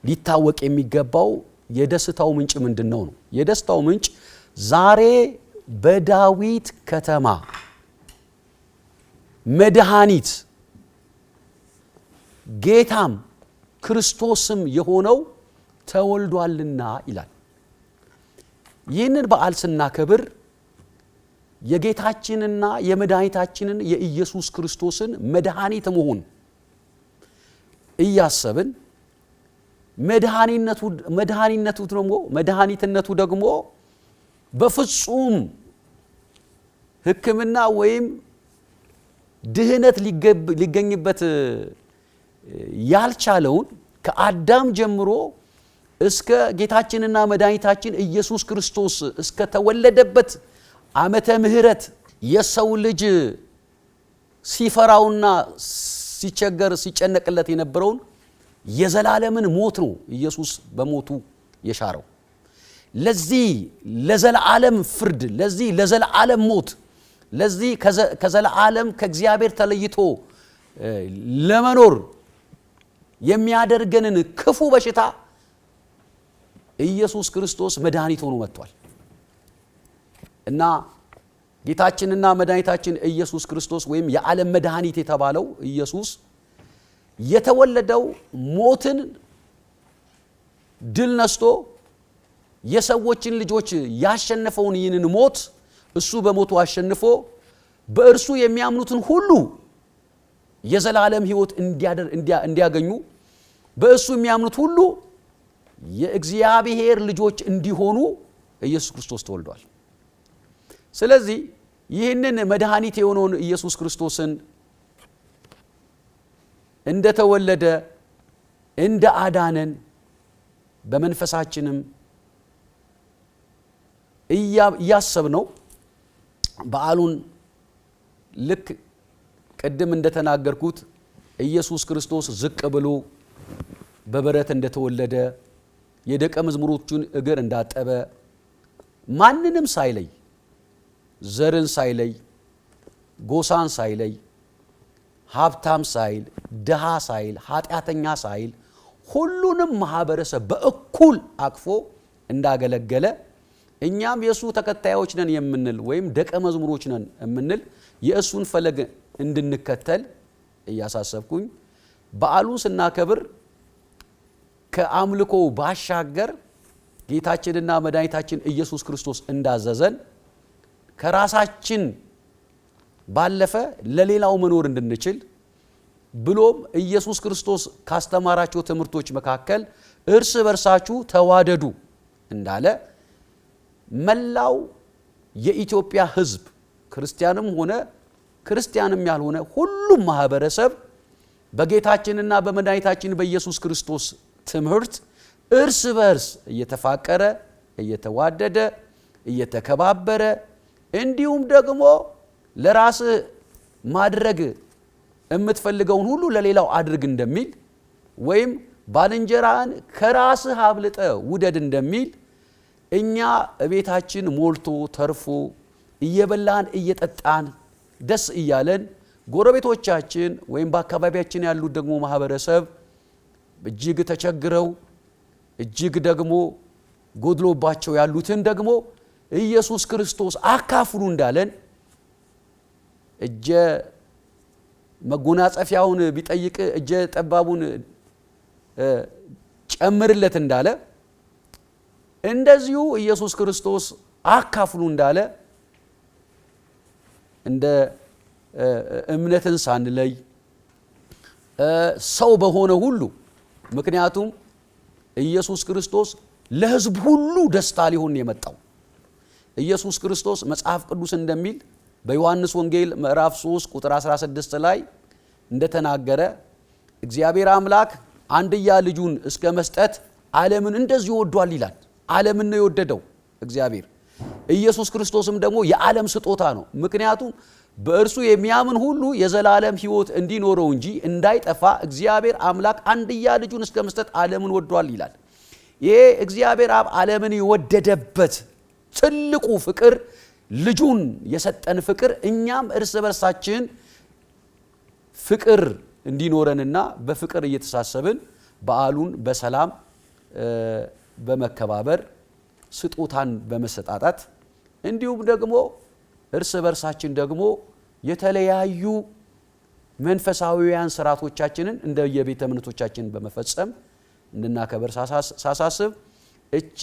ሊታወቅ የሚገባው የደስታው ምንጭ ምንድነው ነው። የደስታው ምንጭ ዛሬ በዳዊት ከተማ መድኃኒት ጌታም ክርስቶስም የሆነው ተወልዷልና ይላል። ይህንን በዓል ስናከብር የጌታችንና የመድኃኒታችንን የኢየሱስ ክርስቶስን መድኃኒት መሆን እያሰብን መድኃኒትነቱ ደግሞ በፍጹም ሕክምና ወይም ድህነት ሊገኝበት ያልቻለውን ከአዳም ጀምሮ እስከ ጌታችንና መድኃኒታችን ኢየሱስ ክርስቶስ እስከ ተወለደበት ዓመተ ምህረት የሰው ልጅ ሲፈራውና ሲቸገር ሲጨነቅለት የነበረውን የዘላለምን ሞት ነው ኢየሱስ በሞቱ የሻረው። ለዚህ ለዘላለም ፍርድ፣ ለዚህ ለዘላለም ሞት፣ ለዚህ ከዘላለም ከእግዚአብሔር ተለይቶ ለመኖር የሚያደርገንን ክፉ በሽታ ኢየሱስ ክርስቶስ መድኃኒት ሆኖ መጥቷል እና ጌታችንና መድኃኒታችን ኢየሱስ ክርስቶስ ወይም የዓለም መድኃኒት የተባለው ኢየሱስ የተወለደው ሞትን ድል ነስቶ የሰዎችን ልጆች ያሸነፈውን ይህንን ሞት እሱ በሞቱ አሸንፎ በእርሱ የሚያምኑትን ሁሉ የዘላለም ሕይወት እንዲያገኙ በእሱ የሚያምኑት ሁሉ የእግዚአብሔር ልጆች እንዲሆኑ ኢየሱስ ክርስቶስ ተወልዷል። ስለዚህ ይህንን መድኃኒት የሆነውን ኢየሱስ ክርስቶስን እንደተወለደ እንደ አዳነን በመንፈሳችንም እያሰብነው በዓሉን ልክ ቅድም እንደተናገርኩት ኢየሱስ ክርስቶስ ዝቅ ብሎ በበረት እንደተወለደ የደቀ መዝሙሮቹን እግር እንዳጠበ ማንንም ሳይለይ ዘርን ሳይለይ ጎሳን ሳይለይ ሀብታም ሳይል ድሃ ሳይል ኃጢአተኛ ሳይል ሁሉንም ማህበረሰብ በእኩል አቅፎ እንዳገለገለ እኛም የእሱ ተከታዮች ነን የምንል ወይም ደቀ መዝሙሮች ነን የምንል የእሱን ፈለግ እንድንከተል እያሳሰብኩኝ በዓሉን ስናከብር ከአምልኮ ባሻገር ጌታችንና መድኃኒታችን ኢየሱስ ክርስቶስ እንዳዘዘን ከራሳችን ባለፈ ለሌላው መኖር እንድንችል ብሎም ኢየሱስ ክርስቶስ ካስተማራቸው ትምህርቶች መካከል እርስ በርሳችሁ ተዋደዱ እንዳለ መላው የኢትዮጵያ ሕዝብ ክርስቲያንም ሆነ ክርስቲያንም ያልሆነ ሁሉም ማህበረሰብ በጌታችንና በመድኃኒታችን በኢየሱስ ክርስቶስ ትምህርት እርስ በርስ እየተፋቀረ እየተዋደደ እየተከባበረ እንዲሁም ደግሞ ለራስህ ማድረግ የምትፈልገውን ሁሉ ለሌላው አድርግ እንደሚል ወይም ባልንጀራህን ከራስህ አብልጠ ውደድ እንደሚል እኛ ቤታችን ሞልቶ ተርፎ እየበላን እየጠጣን ደስ እያለን ጎረቤቶቻችን ወይም በአካባቢያችን ያሉት ደግሞ ማህበረሰብ እጅግ ተቸግረው እጅግ ደግሞ ጎድሎባቸው ያሉትን ደግሞ ኢየሱስ ክርስቶስ አካፍሉ እንዳለን እጀ መጎናጸፊያውን ቢጠይቅ እጀ ጠባቡን ጨምርለት እንዳለ እንደዚሁ ኢየሱስ ክርስቶስ አካፍሉ እንዳለ እንደ እምነትን ሳንለይ ሰው በሆነ ሁሉ ምክንያቱም ኢየሱስ ክርስቶስ ለሕዝብ ሁሉ ደስታ ሊሆን የመጣው ኢየሱስ ክርስቶስ መጽሐፍ ቅዱስ እንደሚል በዮሐንስ ወንጌል ምዕራፍ 3 ቁጥር 16 ላይ እንደተናገረ እግዚአብሔር አምላክ አንድያ ልጁን እስከ መስጠት ዓለምን እንደዚህ ወዷል ይላል። ዓለምን ነው የወደደው እግዚአብሔር። ኢየሱስ ክርስቶስም ደግሞ የዓለም ስጦታ ነው። ምክንያቱም በእርሱ የሚያምን ሁሉ የዘላለም ሕይወት እንዲኖረው እንጂ እንዳይጠፋ እግዚአብሔር አምላክ አንድያ ልጁን እስከ መስጠት ዓለምን ወዷል ይላል። ይሄ እግዚአብሔር አብ ዓለምን የወደደበት ትልቁ ፍቅር ልጁን የሰጠን ፍቅር እኛም እርስ በርሳችን ፍቅር እንዲኖረንና በፍቅር እየተሳሰብን በዓሉን በሰላም በመከባበር ስጦታን በመሰጣጣት እንዲሁም ደግሞ እርስ በርሳችን ደግሞ የተለያዩ መንፈሳዊያን ስርዓቶቻችንን እንደ የቤተ እምነቶቻችን በመፈጸም እንድናከብር ሳሳስብ እቺ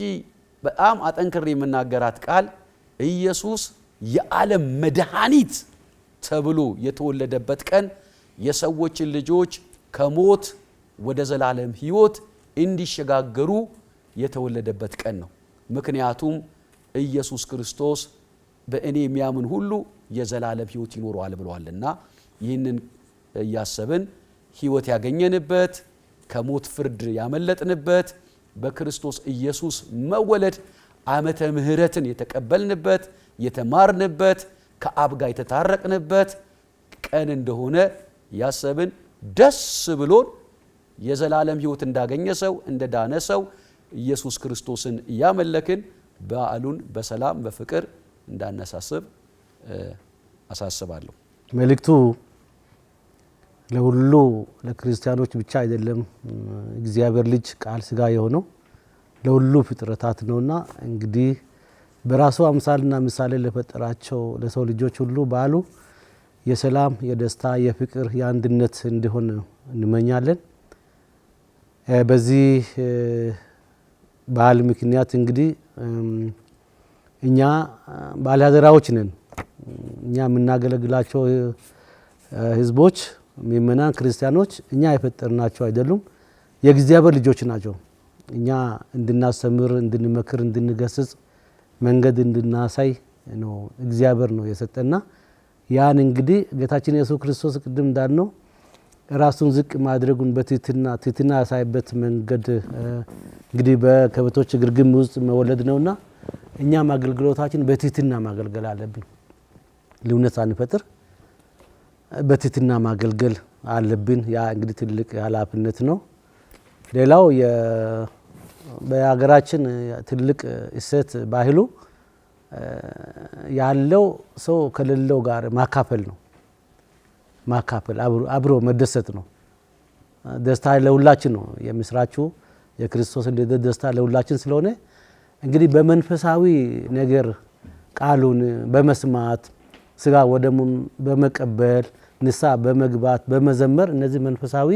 በጣም አጠንክሬ የምናገራት ቃል ኢየሱስ የዓለም መድኃኒት ተብሎ የተወለደበት ቀን የሰዎችን ልጆች ከሞት ወደ ዘላለም ሕይወት እንዲሸጋገሩ የተወለደበት ቀን ነው። ምክንያቱም ኢየሱስ ክርስቶስ በእኔ የሚያምን ሁሉ የዘላለም ሕይወት ይኖረዋል ብለዋልና ይህንን እያሰብን ሕይወት ያገኘንበት ከሞት ፍርድ ያመለጥንበት በክርስቶስ ኢየሱስ መወለድ ዓመተ ምሕረትን የተቀበልንበት የተማርንበት ከአብ ጋር የተታረቅንበት ቀን እንደሆነ ያሰብን ደስ ብሎን የዘላለም ሕይወት እንዳገኘ ሰው እንደዳነ ሰው ኢየሱስ ክርስቶስን እያመለክን በዓሉን በሰላም በፍቅር እንዳነሳስብ አሳስባለሁ። መልእክቱ ለሁሉ ለክርስቲያኖች ብቻ አይደለም። እግዚአብሔር ልጅ ቃል ሥጋ የሆነው ለሁሉ ፍጥረታት ነውና እንግዲህ በራሱ አምሳልና ምሳሌ ለፈጠራቸው ለሰው ልጆች ሁሉ በዓሉ የሰላም፣ የደስታ፣ የፍቅር፣ የአንድነት እንዲሆን እንመኛለን። በዚህ በዓል ምክንያት እንግዲህ እኛ ባለአደራዎች ነን። እኛ የምናገለግላቸው ህዝቦች ምእመናን ክርስቲያኖች እኛ የፈጠርናቸው አይደሉም፣ የእግዚአብሔር ልጆች ናቸው። እኛ እንድናስተምር፣ እንድንመክር፣ እንድንገስጽ መንገድ እንድናሳይ ነው እግዚአብሔር ነው የሰጠና ያን እንግዲህ ጌታችን ኢየሱስ ክርስቶስ ቅድም እንዳልነው ራሱን ዝቅ ማድረጉን በትህትና ያሳይበት መንገድ እንግዲህ በከብቶች ግርግም ውስጥ መወለድ ነውና እኛም አገልግሎታችን በትህትና ማገልገል አለብን። ልዩነት ሳንፈጥር በትህትና ማገልገል አለብን። ያ እንግዲህ ትልቅ ኃላፊነት ነው። ሌላው በሀገራችን ትልቅ እሴት ባህሉ ያለው ሰው ከሌለው ጋር ማካፈል ነው። ማካፈል አብሮ መደሰት ነው። ደስታ ለሁላችን ነው። የምስራቹ የክርስቶስ ልደት ደስታ ለሁላችን ስለሆነ እንግዲህ በመንፈሳዊ ነገር ቃሉን በመስማት ስጋ ወደሙን በመቀበል ንስሐ በመግባት በመዘመር እነዚህ መንፈሳዊ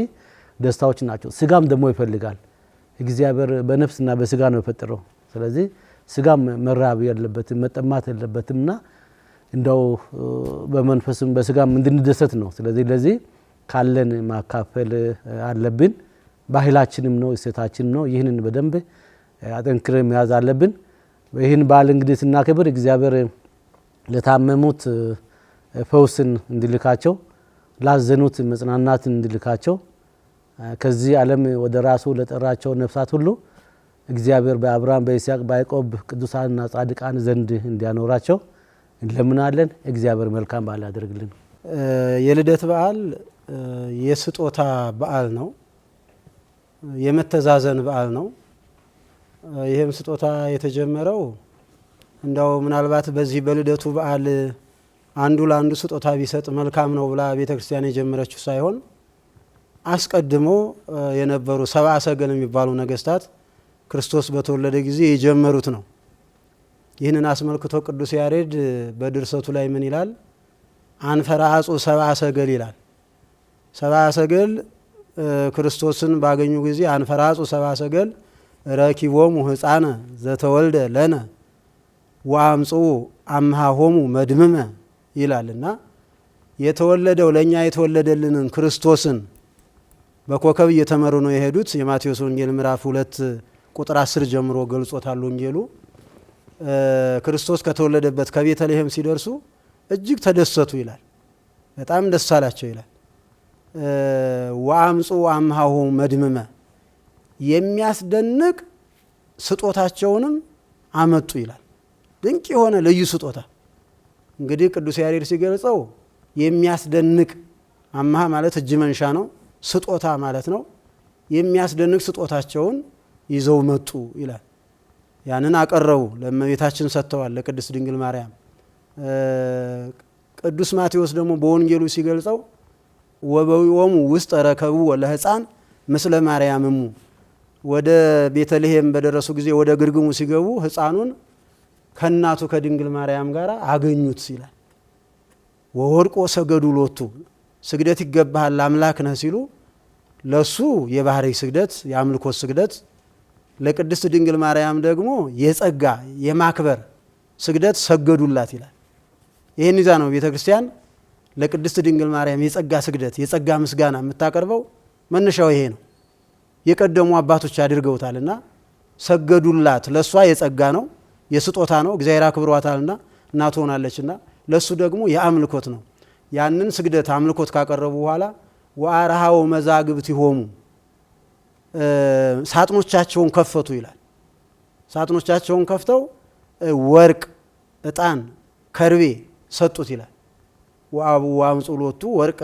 ደስታዎች ናቸው። ስጋም ደግሞ ይፈልጋል። እግዚአብሔር በነፍስና በስጋ ነው የፈጠረው። ስለዚህ ስጋም መራብ የለበትም መጠማት የለበትምና እንደው በመንፈስም በስጋም እንድንደሰት ነው። ስለዚህ ለዚህ ካለን ማካፈል አለብን። ባህላችንም ነው እሴታችንም ነው። ይህንን በደንብ አጠንክረን መያዝ አለብን። ይህን በዓል እንግዲህ ስናከብር እግዚአብሔር ለታመሙት ፈውስን እንዲልካቸው፣ ላዘኑት መጽናናትን እንዲልካቸው፣ ከዚህ ዓለም ወደ ራሱ ለጠራቸው ነፍሳት ሁሉ እግዚአብሔር በአብርሃም በይስሐቅ በያዕቆብ ቅዱሳንና ጻድቃን ዘንድ እንዲያኖራቸው እንለምናለን። እግዚአብሔር መልካም በዓል ያደርግልን። የልደት በዓል የስጦታ በዓል ነው። የመተዛዘን በዓል ነው። ይህም ስጦታ የተጀመረው እንደው ምናልባት በዚህ በልደቱ በዓል አንዱ ለአንዱ ስጦታ ቢሰጥ መልካም ነው ብላ ቤተክርስቲያን የጀመረችው ሳይሆን አስቀድሞ የነበሩ ሰብአ ሰገል የሚባሉ ነገስታት ክርስቶስ በተወለደ ጊዜ የጀመሩት ነው። ይህንን አስመልክቶ ቅዱስ ያሬድ በድርሰቱ ላይ ምን ይላል? አንፈራጹ ሰብአ ሰገል ይላል። ሰብአ ሰገል ክርስቶስን ባገኙ ጊዜ አንፈራጹ ሰብአ ሰገል ረኪቦሙ ሕፃነ ዘተወልደ ለነ ወአምጽኡ አምሃሆሙ መድምመ ይላልና የተወለደው ለኛ የተወለደልንን ክርስቶስን በኮከብ እየተመሩ ነው የሄዱት። የማቴዎስ ወንጌል ምዕራፍ 2 ቁጥር 10 ጀምሮ ገልጾታል ወንጌሉ። ክርስቶስ ከተወለደበት ከቤተልሔም ሲደርሱ እጅግ ተደሰቱ ይላል። በጣም ደስ አላቸው ይላል። ወአምጹ አምሃሁ መድምመ የሚያስደንቅ ስጦታቸውንም አመጡ ይላል። ድንቅ የሆነ ልዩ ስጦታ እንግዲህ ቅዱስ ያሬድ ሲገልጸው የሚያስደንቅ አምሃ ማለት እጅ መንሻ ነው፣ ስጦታ ማለት ነው። የሚያስደንቅ ስጦታቸውን ይዘው መጡ ይላል። ያንን አቀረቡ፣ ለእመቤታችን ሰጥተዋል፣ ለቅድስት ድንግል ማርያም። ቅዱስ ማቴዎስ ደግሞ በወንጌሉ ሲገልጸው ወበዊኦሙ ውስጥ ረከቡ ለሕፃን ምስለ ማርያምሙ ወደ ቤተልሔም በደረሱ ጊዜ ወደ ግርግሙ ሲገቡ ሕፃኑን ከእናቱ ከድንግል ማርያም ጋር አገኙት ይላል። ወወድቆ ሰገዱ ሎቱ ስግደት ይገባሃል አምላክ ነህ ሲሉ ለሱ የባህሪ ስግደት የአምልኮት ስግደት፣ ለቅድስት ድንግል ማርያም ደግሞ የጸጋ የማክበር ስግደት ሰገዱላት ይላል። ይህን ይዛ ነው ቤተ ክርስቲያን ለቅድስት ድንግል ማርያም የጸጋ ስግደት የጸጋ ምስጋና የምታቀርበው። መነሻው ይሄ ነው። የቀደሙ አባቶች አድርገውታልና ሰገዱላት። ለሷ የጸጋ ነው የስጦታ ነው፣ እግዚአብሔር አክብሯታልና እናቱ ሆናለችና፣ ለሱ ደግሞ የአምልኮት ነው። ያንን ስግደት አምልኮት ካቀረቡ በኋላ ወአርሃው መዛግብቲሆሙ ሳጥኖቻቸውን ከፈቱ ይላል። ሳጥኖቻቸውን ከፍተው ወርቅ፣ ዕጣን፣ ከርቤ ሰጡት ይላል። ወአምጹ ሎቱ ወርቀ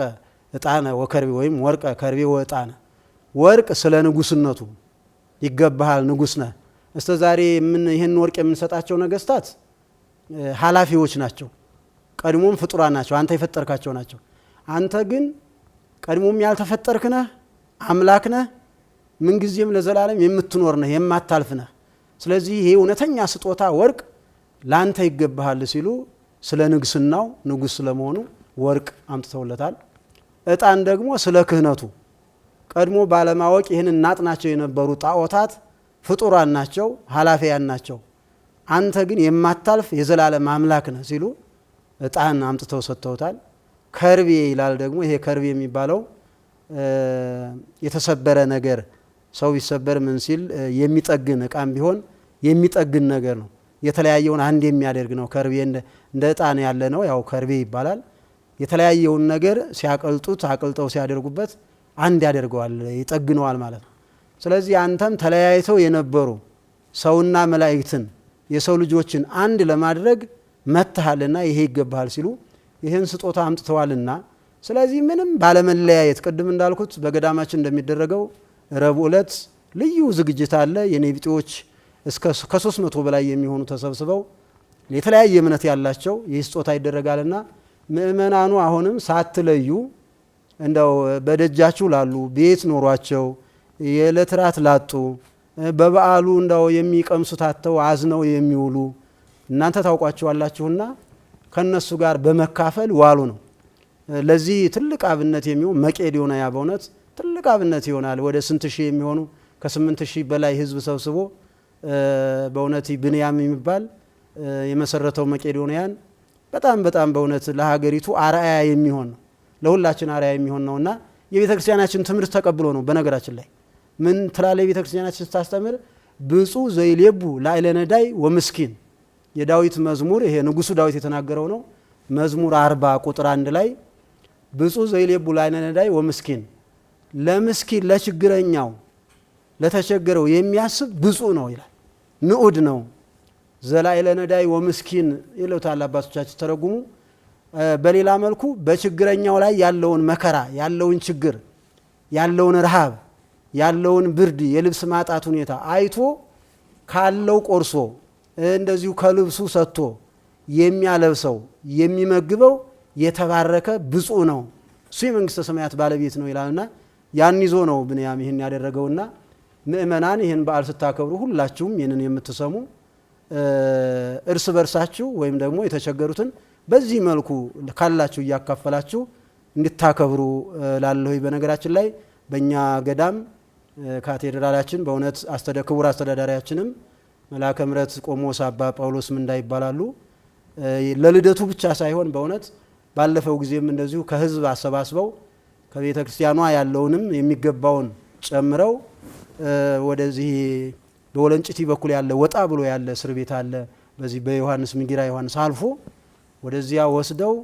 ዕጣነ ወከርቤ ወይም ወርቀ ከርቤ ወዕጣነ። ወርቅ ስለ ንጉስነቱ ይገባሃል ንጉስ ነህ። እስከ ዛሬ ይህን ወርቅ የምንሰጣቸው ነገስታት ኃላፊዎች ናቸው፣ ቀድሞም ፍጡራን ናቸው፣ አንተ የፈጠርካቸው ናቸው። አንተ ግን ቀድሞም ያልተፈጠርክ ነህ፣ አምላክ ነህ፣ ምንጊዜም ለዘላለም የምትኖር ነህ፣ የማታልፍ ነህ። ስለዚህ ይሄ እውነተኛ ስጦታ ወርቅ ላንተ ይገባሃል ሲሉ ስለ ንግስናው ንጉስ ስለመሆኑ ወርቅ አምጥተውለታል። ዕጣን ደግሞ ስለ ክህነቱ ቀድሞ ባለማወቅ ይህን እናጥናቸው የነበሩ ጣዖታት ፍጡራን ናቸው፣ ኃላፊያን ናቸው። አንተ ግን የማታልፍ የዘላለም አምላክ ነህ ሲሉ ዕጣን አምጥተው ሰጥተውታል። ከርቤ ይላል ደግሞ ይሄ ከርቤ የሚባለው የተሰበረ ነገር ሰው ቢሰበር ምን ሲል የሚጠግን እቃም ቢሆን የሚጠግን ነገር ነው። የተለያየውን አንድ የሚያደርግ ነው። ከርቤ እንደ ዕጣን ያለ ነው፣ ያው ከርቤ ይባላል። የተለያየውን ነገር ሲያቀልጡት አቅልጠው ሲያደርጉበት አንድ ያደርገዋል፣ ይጠግነዋል ማለት ነው። ስለዚህ አንተም ተለያይተው የነበሩ ሰውና መላእክትን የሰው ልጆችን አንድ ለማድረግ መጥተሃልና ይሄ ይገባሃል ሲሉ ይህን ስጦታ አምጥተዋልና፣ ስለዚህ ምንም ባለመለያየት ቅድም እንዳልኩት በገዳማችን እንደሚደረገው ረቡዕ ዕለት ልዩ ዝግጅት አለ። የኔቢጤዎች እስከ ከ300 በላይ የሚሆኑ ተሰብስበው የተለያየ እምነት ያላቸው ይህ ስጦታ ይደረጋልና ምእመናኑ አሁንም ሳትለዩ እንደው በደጃችሁ ላሉ ቤት ኖሯቸው የዕለት ራት ላጡ በበዓሉ እንደው የሚቀምሱት አጥተው አዝነው የሚውሉ እናንተ ታውቋቸዋላችሁና ከነሱ ጋር በመካፈል ዋሉ ነው። ለዚህ ትልቅ አብነት የሚሆን መቄዶንያ በእውነት ትልቅ አብነት ይሆናል። ወደ ስንት ሺህ የሚሆኑ ከ8,000 በላይ ህዝብ ሰብስቦ በእውነት ብንያም የሚባል የመሰረተው መቄዶንያን በጣም በእውነት ለሀገሪቱ አርአያ የሚሆን ነው፣ ለሁላችን አርአያ የሚሆን ነውና የቤተ ክርስቲያናችን ትምህርት ተቀብሎ ነው። በነገራችን ላይ ምን ትላለ የቤተ ክርስቲያናችን ስታስተምር? ብፁዕ ዘይሌቡ ላዕለ ነዳይ ወምስኪን የዳዊት መዝሙር ይሄ ንጉሱ ዳዊት የተናገረው ነው። መዝሙር 40 ቁጥር 1 ላይ ብፁዕ ዘይሌቡ ላዕለ ነዳይ ወምስኪን ለምስኪን ለችግረኛው ለተቸገረው የሚያስብ ብፁዕ ነው ይላል። ንዑድ ነው። ዘላዕለ ነዳይ ወምስኪን ይሉታል አባቶቻችን ተረጉሙ። በሌላ መልኩ በችግረኛው ላይ ያለውን መከራ ያለውን ችግር ያለውን ረሃብ ያለውን ብርድ የልብስ ማጣት ሁኔታ አይቶ ካለው ቆርሶ እንደዚሁ ከልብሱ ሰጥቶ የሚያለብሰው የሚመግበው የተባረከ ብፁዕ ነው፣ እሱ የመንግስተ ሰማያት ባለቤት ነው ይላልና ያን ይዞ ነው ብንያም ይህን ያደረገውና ምእመናን ይህን በዓል ስታከብሩ ሁላችሁም ይህንን የምትሰሙ እርስ በርሳችሁ ወይም ደግሞ የተቸገሩትን በዚህ መልኩ ካላችሁ እያካፈላችሁ እንድታከብሩ ላለሁ። በነገራችን ላይ በእኛ ገዳም ካቴድራላችን በእውነት ክቡር አስተዳዳሪያችንም መልአከ ምሕረት ቆሞስ አባ ጳውሎስ ምንዳ ይባላሉ። ለልደቱ ብቻ ሳይሆን በእውነት ባለፈው ጊዜም እንደዚሁ ከህዝብ አሰባስበው ከቤተ ክርስቲያኗ ያለውንም የሚገባውን ጨምረው ወደዚህ በወለንጭቲ በኩል ያለ ወጣ ብሎ ያለ እስር ቤት አለ። በዚህ በዮሐንስ ሚጊራ ዮሐንስ አልፎ ወደዚያ ወስደው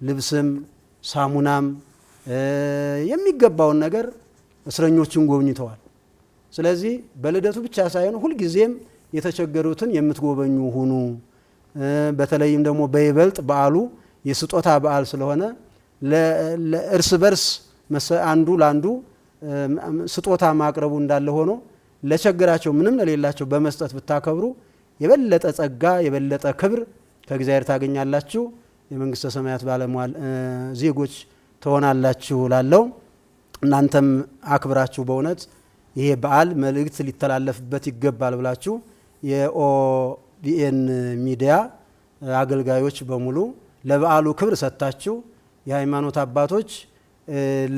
ልብስም ሳሙናም የሚገባውን ነገር እስረኞችን ጎብኝተዋል። ስለዚህ በልደቱ ብቻ ሳይሆን ሁልጊዜም የተቸገሩትን የምትጎበኙ ሁኑ። በተለይም ደግሞ በይበልጥ በዓሉ የስጦታ በዓል ስለሆነ ለእርስ በርስ አንዱ ለአንዱ ስጦታ ማቅረቡ እንዳለ ሆኖ ለቸገራቸው ምንም ለሌላቸው በመስጠት ብታከብሩ የበለጠ ጸጋ የበለጠ ክብር ከእግዚአብሔር ታገኛላችሁ። የመንግስተ ሰማያት ባለሟል ዜጎች ትሆናላችሁ ላለው እናንተም አክብራችሁ በእውነት ይሄ በዓል መልእክት ሊተላለፍበት ይገባል ብላችሁ የኦቢኤን ሚዲያ አገልጋዮች በሙሉ ለበዓሉ ክብር ሰጥታችሁ የሃይማኖት አባቶች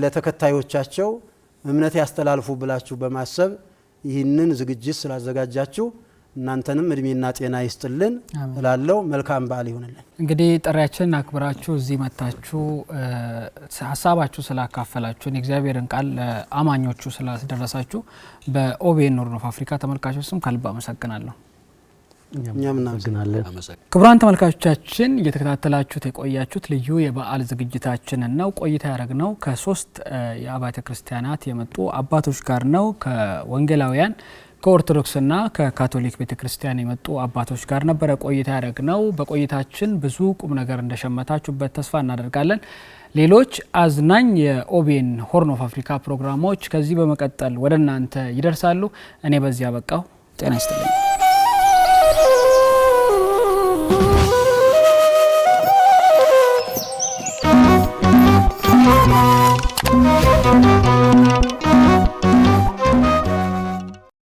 ለተከታዮቻቸው እምነት ያስተላልፉ ብላችሁ በማሰብ ይህንን ዝግጅት ስላዘጋጃችሁ እናንተንም እድሜና ጤና ይስጥልን እላለሁ። መልካም በዓል ይሁንልን። እንግዲህ ጥሪያችንን አክብራችሁ እዚህ መታችሁ ሀሳባችሁ ስላካፈላችሁን የእግዚአብሔርን ቃል ለአማኞቹ ስላስደረሳችሁ በኦቢኤን ሆርን ኦፍ አፍሪካ ተመልካቾች ስም ከልብ አመሰግናለሁ። እኛም እናመሰግናለን። ክቡራን ተመልካቾቻችን እየተከታተላችሁት የቆያችሁት ልዩ የበዓል ዝግጅታችንን ነው። ቆይታ ያደረግነው ከ3 የአብያተ ክርስቲያናት የመጡ አባቶች ጋር ነው። ከወንጌላውያን ከኦርቶዶክስና ከካቶሊክ ቤተክርስቲያን የመጡ አባቶች ጋር ነበረ ቆይታ ያደረግነው። በቆይታችን ብዙ ቁም ነገር እንደሸመታችሁበት ተስፋ እናደርጋለን። ሌሎች አዝናኝ የኦቢኤን ሆርን ኦፍ አፍሪካ ፕሮግራሞች ከዚህ በመቀጠል ወደ እናንተ ይደርሳሉ። እኔ በዚህ አበቃው። ጤና ይስጥልኝ።